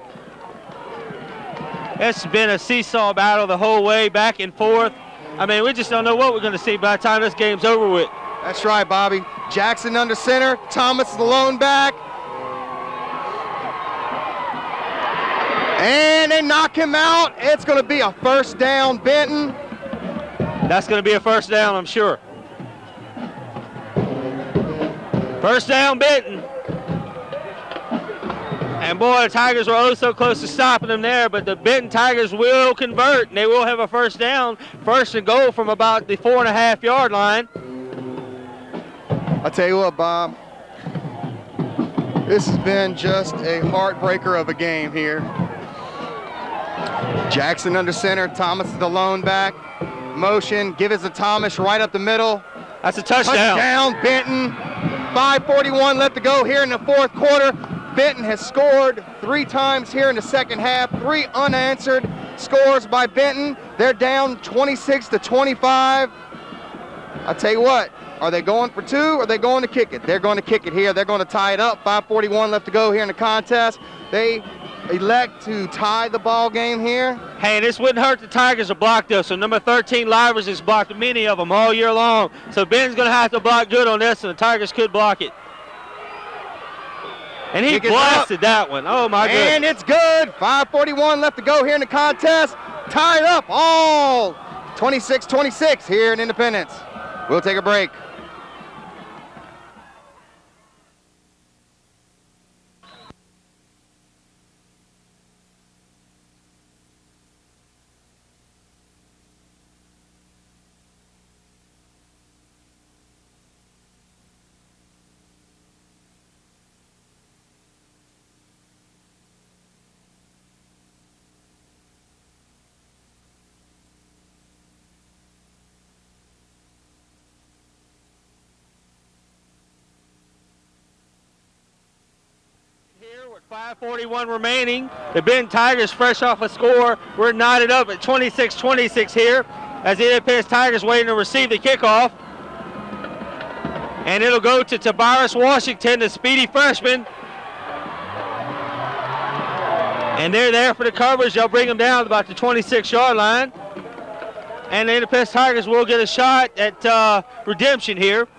It's been a seesaw battle the whole way, back and forth. I mean, we just don't know what we're going to see by the time this game's over with. That's right, Bobby. Jackson under center. Thomas the lone back. And they knock him out. It's going to be a 1st down, Benton. That's going to be a 1st down, I'm sure. 1st down, Benton. And boy, the Tigers were oh so close to stopping them there, but the Benton Tigers will convert, and they will have a 1st down. 1st and goal from about the 4.5-yard line. I'll tell you what, Bob. This has been just a heartbreaker of a game here. Jackson under center. Thomas is the lone back. Motion. Give it to Thomas right up the middle. That's a touchdown. Touchdown, Benton. 5:41 left to go here in the 4th quarter. Benton has scored 3 times here in the 2nd half. 3 unanswered scores by Benton. They're down 26-25. I'll tell you what, are they going for 2 or are they going to kick it? They're going to kick it here. They're going to tie it up. 5:41 left to go here in the contest. They elect to tie the ball game here. Hey, this wouldn't hurt the Tigers to block this. So number 13, Livers, has blocked many of them all year long. So Ben's going to have to block good on this, and the Tigers could block it. And he blasted that one. Oh, my goodness. And it's good. 5:41 left to go here in the contest. Tied up all 26-26 here in Independence. We'll take a break. 5:41 remaining. The Benton Tigers fresh off a score. We're knotted up at 26-26 here as the Independence Tigers waiting to receive the kickoff. And it'll go to Tabaris Washington, the speedy freshman. And they're there for the coverage. They'll bring them down about the 26-yard line. And the Independence Tigers will get a shot at redemption here.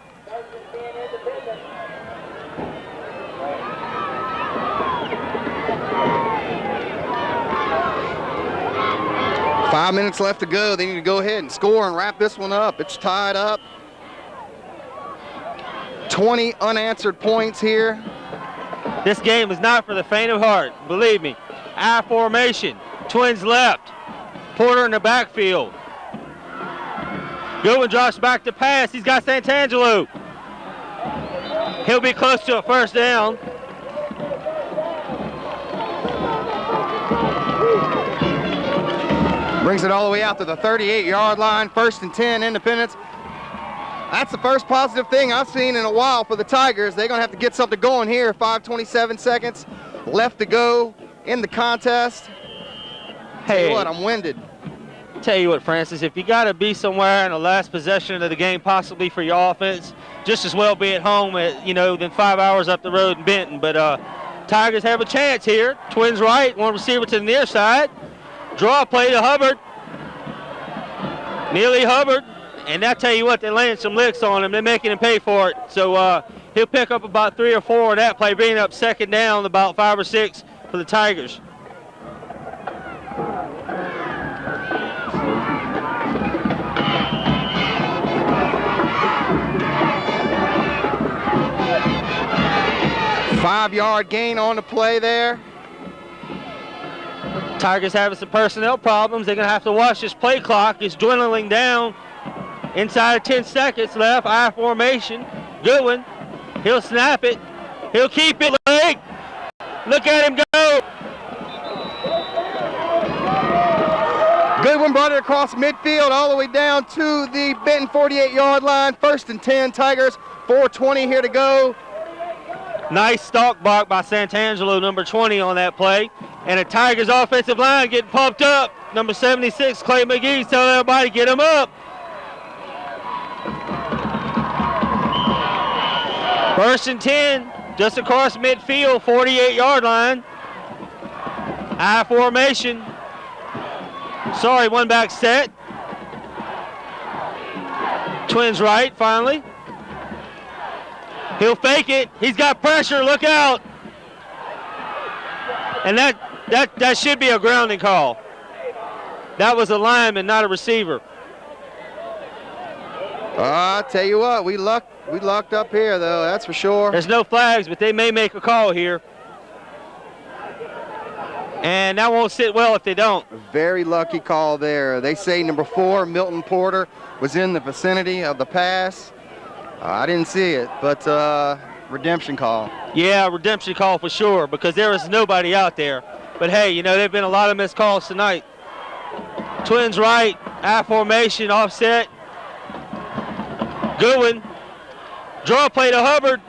Five minutes left to go. They need to go ahead and score and wrap this one up. It's tied up. 20 unanswered points here. This game is not for the faint of heart, believe me. I formation, Twins left, Porter in the backfield. Goodwin drops back to pass. He's got Santangelo. He'll be close to a first down. Brings it all the way out to the 38-yard line. 1st and 10, Independence. That's the first positive thing I've seen in a while for the Tigers. They're going to have to get something going here. 5:27 seconds left to go in the contest. Tell you what, I'm winded. Tell you what, Francis, if you got to be somewhere in the last possession of the game, possibly for your offense, just as well be at home than 5 hours up the road in Benton. But Tigers have a chance here. Twins right, one receiver to the near side. Draw play to Hubbard. Neely Hubbard. And I tell you what, they're laying some licks on him. They're making him pay for it. So he'll pick up about 3 or 4 on that play, bringing up 2nd down, about 5 or 6 for the Tigers. Five-yard gain on the play there. Tigers having some personnel problems. They're going to have to watch this play clock. It's dwindling down. Inside of 10 seconds left. I formation. Goodwin. He'll snap it. He'll keep it. Leg. Look at him go. Goodwin brought it across midfield all the way down to the Benton 48-yard line. 1st and 10, Tigers. 4:20 here to go. Nice stalk block by Santangelo, number 20 on that play. And the Tigers offensive line getting pumped up. Number 76, Clay McGee's telling everybody, get him up. 1st and 10, just across midfield, 48-yard line. I formation. Sorry, one back set. Twins right, finally. He'll fake it. He's got pressure. Look out. And that should be a grounding call. That was a lineman, not a receiver. I tell you what, we lucked up here, though, that's for sure. There's no flags, but they may make a call here. And that won't sit well if they don't. Very lucky call there. They say number 4, Milton Porter, was in the vicinity of the pass. I didn't see it, but redemption call. Yeah, redemption call for sure, because there was nobody out there. But hey, there have been a lot of missed calls tonight. Twins right, I formation, offset. Goodwin, draw play to Hubbard.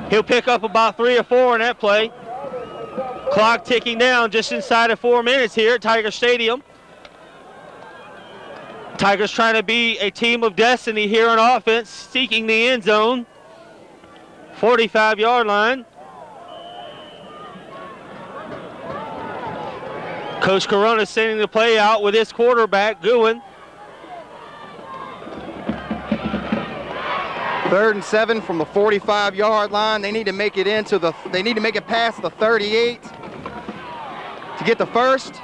He'll pick up about 3 or 4 on that play. Clock ticking down just inside of 4 minutes here at Tiger Stadium. Tigers trying to be a team of destiny here on offense, seeking the end zone. 45-yard line. Coach Corona sending the play out with his quarterback, Goodwin. 3rd and 7 from the 45-yard line. They need to make it past the 38 to get the first.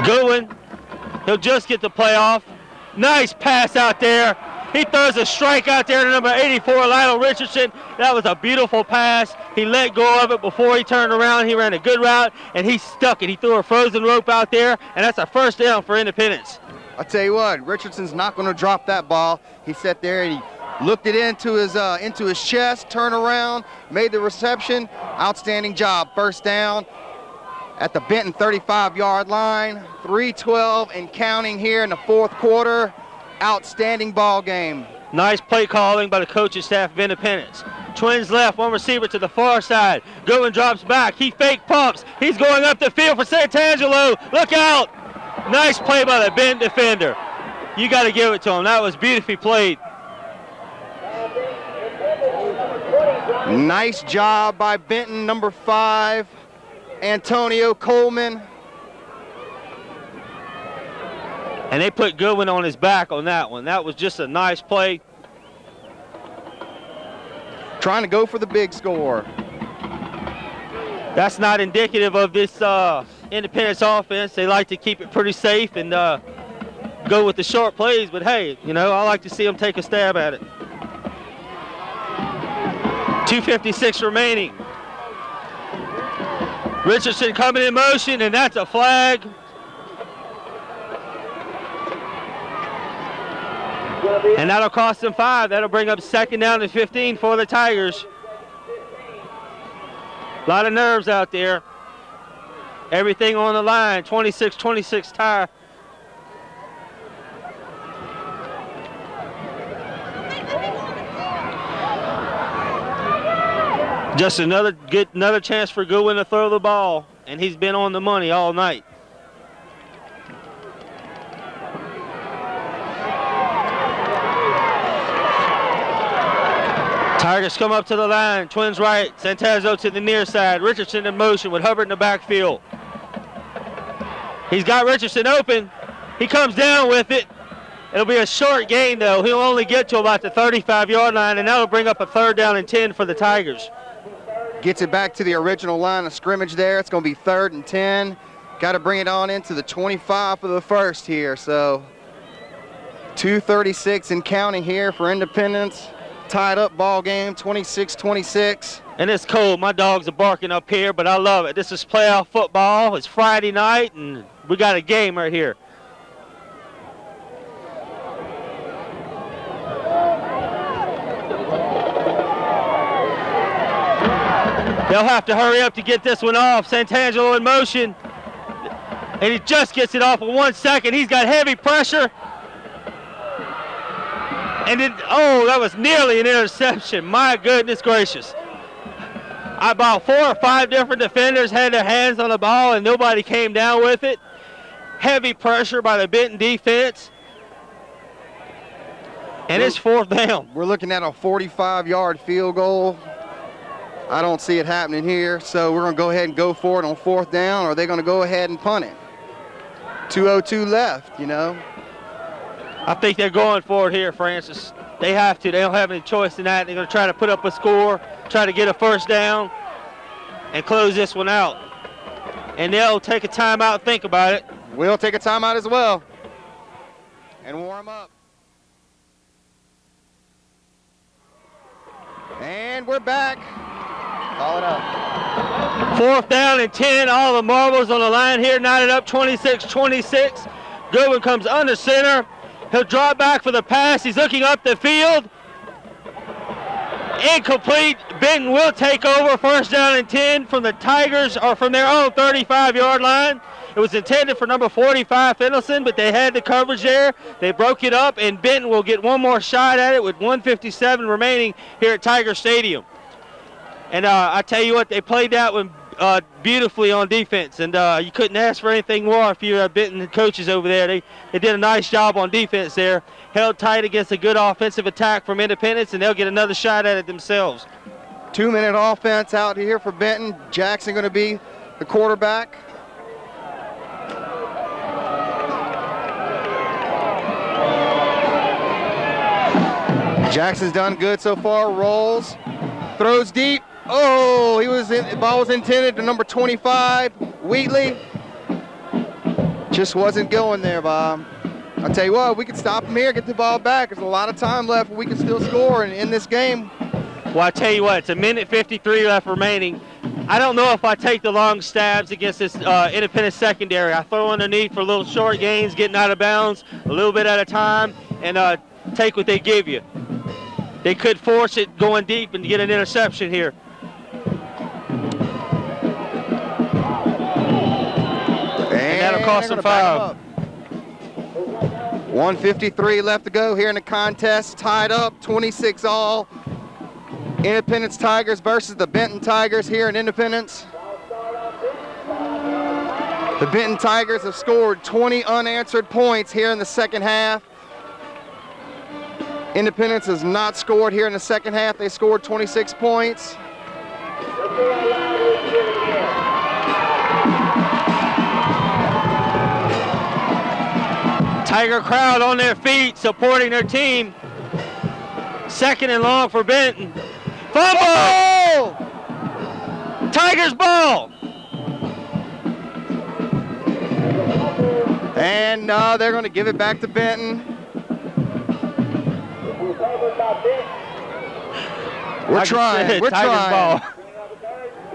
Goodwin, he'll just get the play off. Nice pass out there. He throws a strike out there to number 84, Lionel Richardson. That was a beautiful pass. He let go of it before he turned around. He ran a good route, and he stuck it. He threw a frozen rope out there, and that's a first down for Independence. I tell you what, Richardson's not going to drop that ball. He sat there and he looked it into his chest, turned around, made the reception. Outstanding job. First down at the Benton 35-yard line. 3:12 and counting here in the 4th quarter. Outstanding ball game. Nice play calling by the coaching staff of Independence. Twins left, one receiver to the far side. Goodwin drops back. He fake pumps. He's going up the field for Santangelo. Look out. Nice play by the Benton defender. You got to give it to him. That was beautifully played. Nice job by Benton, number 5, Antonio Coleman. And they put Goodwin on his back on that one. That was just a nice play. Trying to go for the big score. That's not indicative of this Independence offense. They like to keep it pretty safe and go with the short plays. But hey, you know, I like to see them take a stab at it. 2:56 remaining. Richardson coming in motion, and that's a flag. And that'll cost them 5. That'll bring up 2nd down and 15 for the Tigers. A lot of nerves out there. Everything on the line. 26-26 tie. Just another chance for Goodwin to throw the ball, and he's been on the money all night. Tigers come up to the line. Twins right. Santazzo to the near side. Richardson in motion with Hubbard in the backfield. He's got Richardson open. He comes down with it. It'll be a short gain, though. He'll only get to about the 35-yard line, and that'll bring up a 3rd down and 10 for the Tigers. Gets it back to the original line of scrimmage there. It's going to be 3rd and 10. Got to bring it on into the 25 for the first here. So 2:36 and counting here for Independence. Tied up ball game, 26-26. And it's cold. My dogs are barking up here, but I love it. This is playoff football. It's Friday night, and we got a game right here. They'll have to hurry up to get this one off. Santangelo in motion. And he just gets it off in 1 second. He's got heavy pressure. And then, oh, that was nearly an interception. My goodness gracious. About 4 or 5 different defenders had their hands on the ball, and nobody came down with it. Heavy pressure by the Benton defense. And it's 4th down. We're looking at a 45-yard field goal. I don't see it happening here, so we're going to go ahead and go for it on 4th down, or are they going to go ahead and punt it? 2:02 left, you know. I think they're going for it here, Francis. They have to. They don't have any choice in that. They're going to try to put up a score, try to get a 1st down, and close this one out. And they'll take a timeout and think about it. We'll take a timeout as well and warm up. And we're back. Call it up. 4th down and 10. All the marbles on the line here, knotted up 26-26. Goodwin comes under center. He'll drop back for the pass. He's looking up the field. Incomplete. Benton will take over. 1st down and 10 from the Tigers, or from their own 35-yard line. It was intended for number 45, Fendelson, but they had the coverage there. They broke it up, and Benton will get one more shot at it with 1:57 remaining here at Tiger Stadium. And I tell you what, they played that one beautifully on defense, and you couldn't ask for anything more if you're Benton coaches over there. They did a nice job on defense there, held tight against a good offensive attack from Independence, and they'll get another shot at it themselves. 2-minute offense out here for Benton. Jackson going to be the quarterback. Jackson's done good so far. Rolls, throws deep. Oh, the ball was intended to number 25, Wheatley. Just wasn't going there, Bob. I'll tell you what, we can stop him here, get the ball back. There's a lot of time left. We can still score in this game. Well, I tell you what, it's 1:53 left remaining. I don't know if I take the long stabs against this Independent secondary. I throw underneath for little short gains, getting out of bounds a little bit at a time, and take what they give you. They could force it going deep and get an interception here. And that'll cost them 5. 1:53 left to go here in the contest. Tied up, 26 all. Independence Tigers versus the Benton Tigers here in Independence. The Benton Tigers have scored 20 unanswered points here in the second half. Independence has not scored here in the second half. They scored 26 points. Tiger crowd on their feet supporting their team. Second and long for Benton. Fumble! Tigers ball! And they're going to give it back to Benton. We're trying. We're trying. Ball.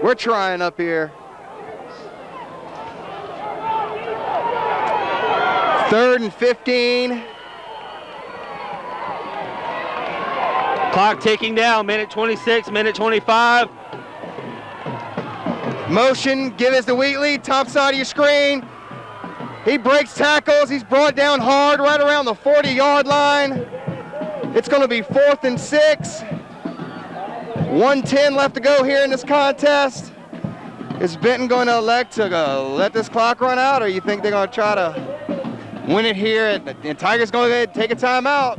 We're trying up here. 3rd and 15. Clock ticking down. Minute 26, minute 25. Motion, give us to Wheatley, top side of your screen. He breaks tackles. He's brought down hard right around the 40-yard line. It's going to be 4th and 6. 1:10 left to go here in this contest. Is Benton going to elect to let this clock run out, or you think they're going to try to win it here? And Tigers going to go ahead and take a timeout.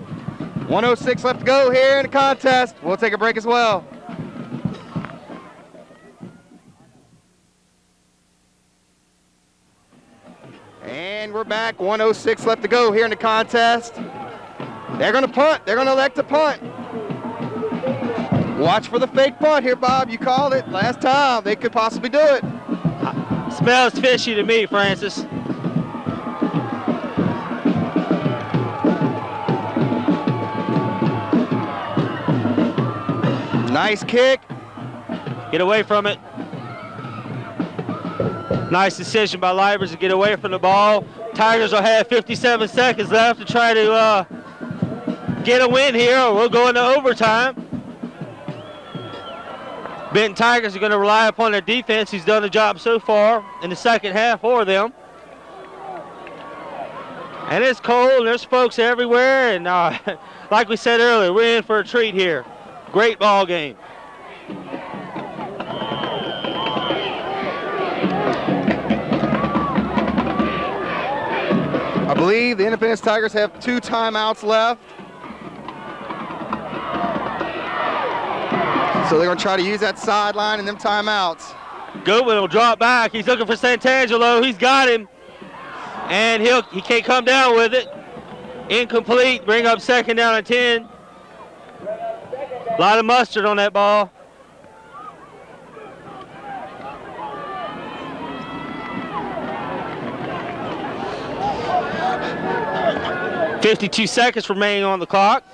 1:06 left to go here in the contest. We'll take a break as well. And we're back. 1:06 left to go here in the contest. They're going to punt. They're going to elect to punt. Watch for the fake punt here, Bob. You called it last time. They could possibly do it. Smells fishy to me, Francis. Nice kick. Get away from it. Nice decision by Libers to get away from the ball. Tigers will have 57 seconds left to try to get a win here, or we'll go into overtime. Benton Tigers are going to rely upon their defense, who's done a job so far in the second half for them. And it's cold, and there's folks everywhere, and like we said earlier, we're in for a treat here. Great ball game. I believe the Independence Tigers have 2 timeouts left. So they're going to try to use that sideline and them timeouts. Goodwin will drop back. He's looking for Santangelo. He's got him. And he can't come down with it. Incomplete. Bring up 2nd down and 10. A lot of mustard on that ball. .52 seconds remaining on the clock.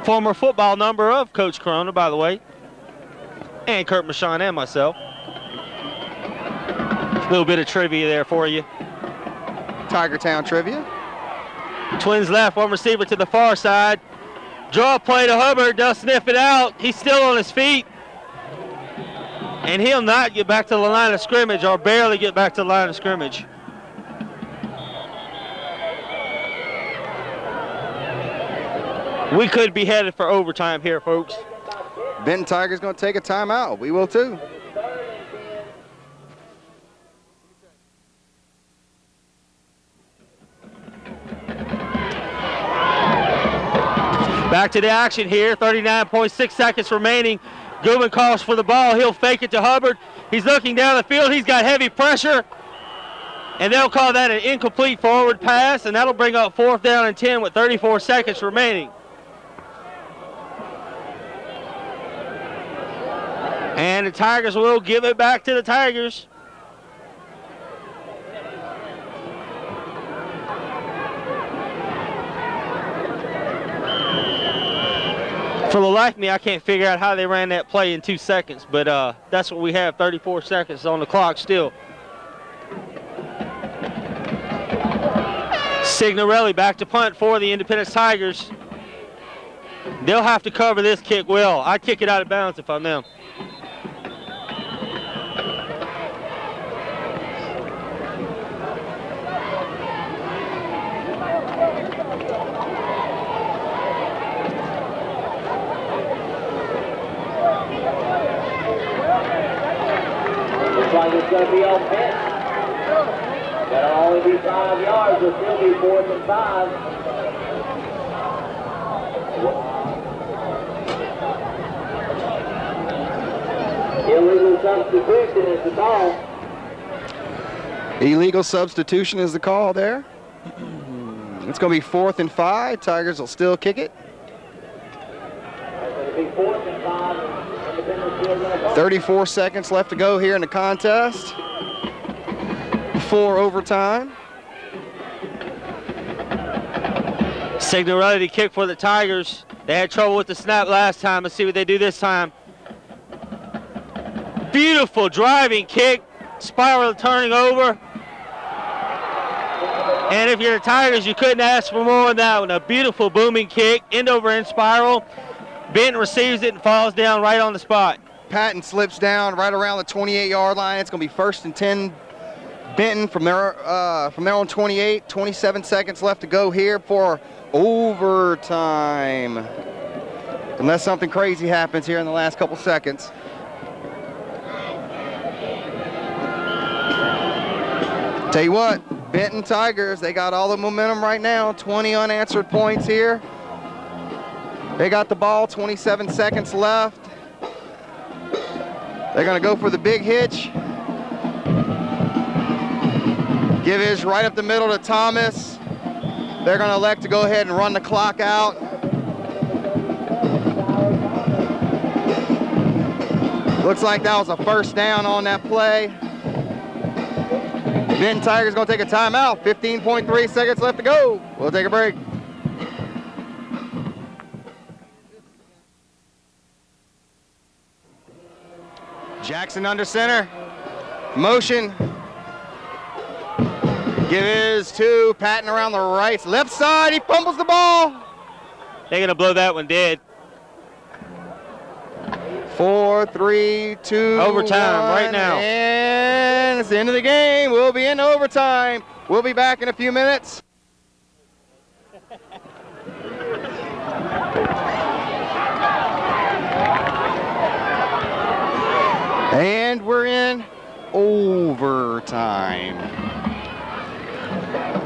Former football number of Coach Corona, by the way, and Kurt Michon and myself. A little bit of trivia there for you. Tiger Town trivia. Twins left, one receiver to the far side. Draw play to Hubbard, they'll sniff it out. He's still on his feet. And he'll not get back to the line of scrimmage, or barely get back to the line of scrimmage. We could be headed for overtime here, folks. Benton Tigers going to take a timeout. We will too. Back to the action here, 39.6 seconds remaining. Goodwin calls for the ball. He'll fake it to Hubbard. He's looking down the field. He's got heavy pressure. And they'll call that an incomplete forward pass, and that'll bring up 4th down and 10 with 34 seconds remaining. And the Tigers will give it back to the Tigers. For the life of me, I can't figure out how they ran that play in 2 seconds, but that's what we have, 34 seconds on the clock still. Signorelli back to punt for the Independence Tigers. They'll have to cover this kick well. I'd kick it out of bounds if I'm them. like it's going to be on Benton. That'll only be 5 yards. It'll still be 4th and 5. Illegal substitution is the call. Illegal substitution is the call there. It's going to be 4th and 5. Tigers will still kick it. It'll be 4th and 5. 34 seconds left to go here in the contest before overtime. Signorelli to kick for the Tigers. They had trouble with the snap last time. Let's see what they do this time. Beautiful driving kick. Spiral turning over. And if you're the Tigers, you couldn't ask for more than that one. A beautiful booming kick, end over end spiral. Benton receives it and falls down right on the spot. Patton slips down right around the 28-yard line. It's going to be 1st and 10. Benton from their own 28. 27 seconds left to go here for overtime. Unless something crazy happens here in the last couple seconds. Tell you what, Benton Tigers, they got all the momentum right now. 20 unanswered points here. They got the ball, 27 seconds left. They're going to go for the big hitch. Give his right up the middle to Thomas. They're going to elect to go ahead and run the clock out. Looks like that was a first down on that play. Benton Tigers going to take a timeout. 15.3 seconds left to go. We'll take a break. Jackson under center. Motion. Give his to Patton around the right. Left side. He fumbles the ball. They're going to blow that one dead. 4, 3, 2, Overtime 1, right now. And it's the end of the game. We'll be in overtime. We'll be back in a few minutes. And we're in overtime.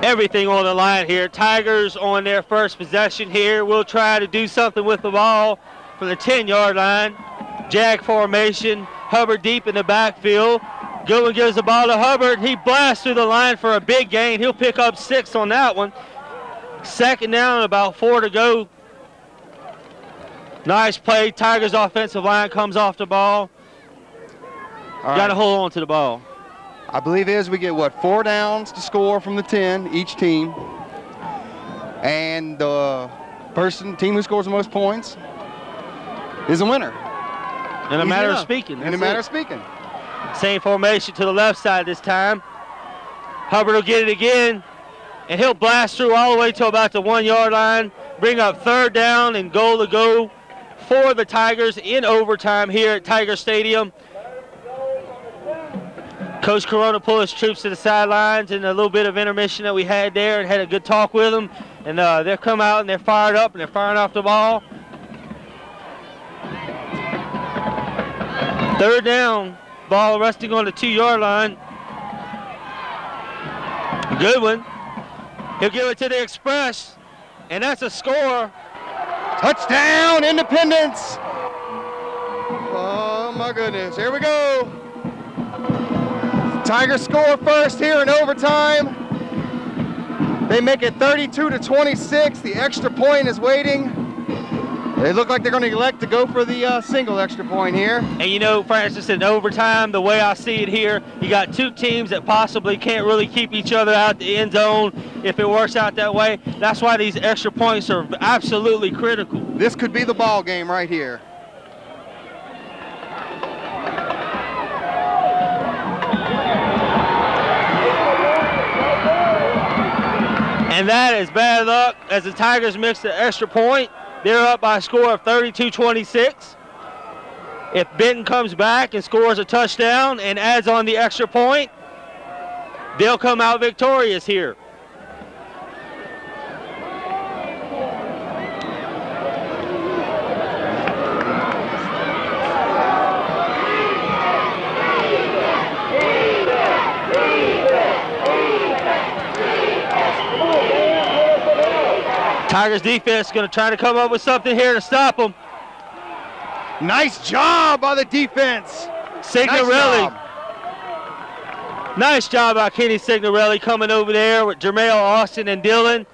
Everything on the line here. Tigers on their first possession here. We'll try to do something with the ball from the 10-yard line. Jag formation. Hubbard deep in the backfield. Goodwin gives the ball to Hubbard. He blasts through the line for a big gain. He'll pick up 6 on that one. 2nd down, about 4 to go. Nice play. Tigers offensive line comes off the ball. Got to hold on to the ball. I believe we get, 4 downs to score from the 10, each team. And the team who scores the most points is a winner. In a matter of speaking. In a matter of speaking. Same formation to the left side this time. Hubbard will get it again, and he'll blast through all the way to about the 1-yard line, bring up 3rd down and goal to go for the Tigers in overtime here at Tiger Stadium. Coach Corona pulled his troops to the sidelines in a little bit of intermission that we had there and had a good talk with them. And they'll come out and they're fired up and they're firing off the ball. 3rd down, ball resting on the 2-yard line. Goodwin, he'll give it to the Express, and that's a score. Touchdown, Independence. Oh my goodness, here we go. Tigers score first here in overtime. They make it 32-26. The extra point is waiting. They look like they're going to elect to go for the single extra point here. And you know, Francis, in overtime, the way I see it here, you got 2 teams that possibly can't really keep each other out the end zone if it works out that way. That's why these extra points are absolutely critical. This could be the ball game right here. And that is bad luck as the Tigers mix the extra point. They're up by a score of 32-26. If Benton comes back and scores a touchdown and adds on the extra point, they'll come out victorious here. Tigers defense going to try to come up with something here to stop them. Nice job by the defense. Signorelli. Nice job by Kenny Signorelli coming over there with Jermail Austin and Dylan.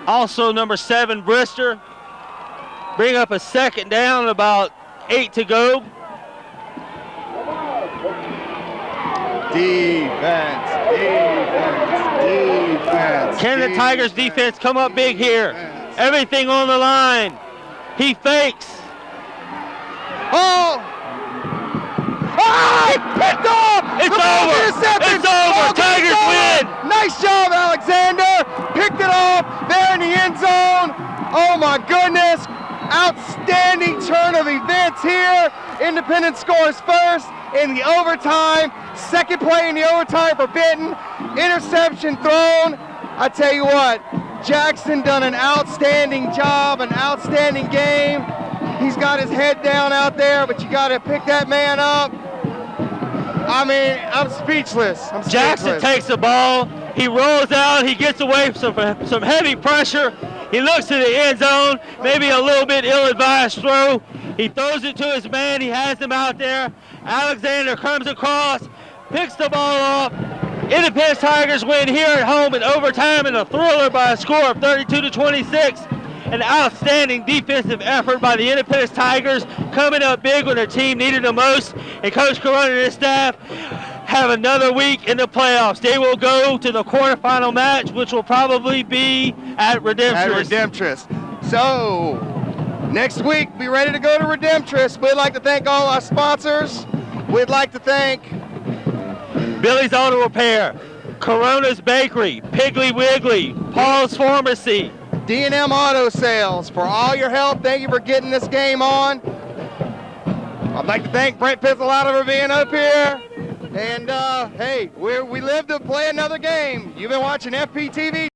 Also number 7, Brister. Bring up a second down, about 8 to go. Defense. Can the Tigers defense come up big here? Everything on the line. He fakes. Oh! Oh, he picked off! It's over! It's over! Tigers win! Nice job, Alexander! Picked it off there in the end zone. Oh my goodness! Outstanding turn of events here. Independence scores first in the overtime. Second play in the overtime for Benton. Interception thrown. I tell you what, Jackson done an outstanding job, an outstanding game. He's got his head down out there, but you got to pick that man up. I mean, I'm speechless. Jackson takes the ball. He rolls out. He gets away from some heavy pressure. He looks to the end zone. Maybe a little bit ill-advised throw. He throws it to his man. He has him out there. Alexander comes across, picks the ball off. Independence Tigers win here at home in overtime in a thriller by a score of 32-26. An outstanding defensive effort by the Independence Tigers, coming up big when their team needed the most. And Coach Corona and his staff have another week in the playoffs. They will go to the quarterfinal match, which will probably be at Redemptress. So, next week, be ready to go to Redemptress. We'd like to thank all our sponsors. We'd like to thank Billy's Auto Repair, Corona's Bakery, Piggly Wiggly, Paul's Pharmacy, D&M Auto Sales for all your help. Thank you for getting this game on. I'd like to thank Brent Pizzolato for being up here. And hey, we live to play another game. You've been watching FPTV.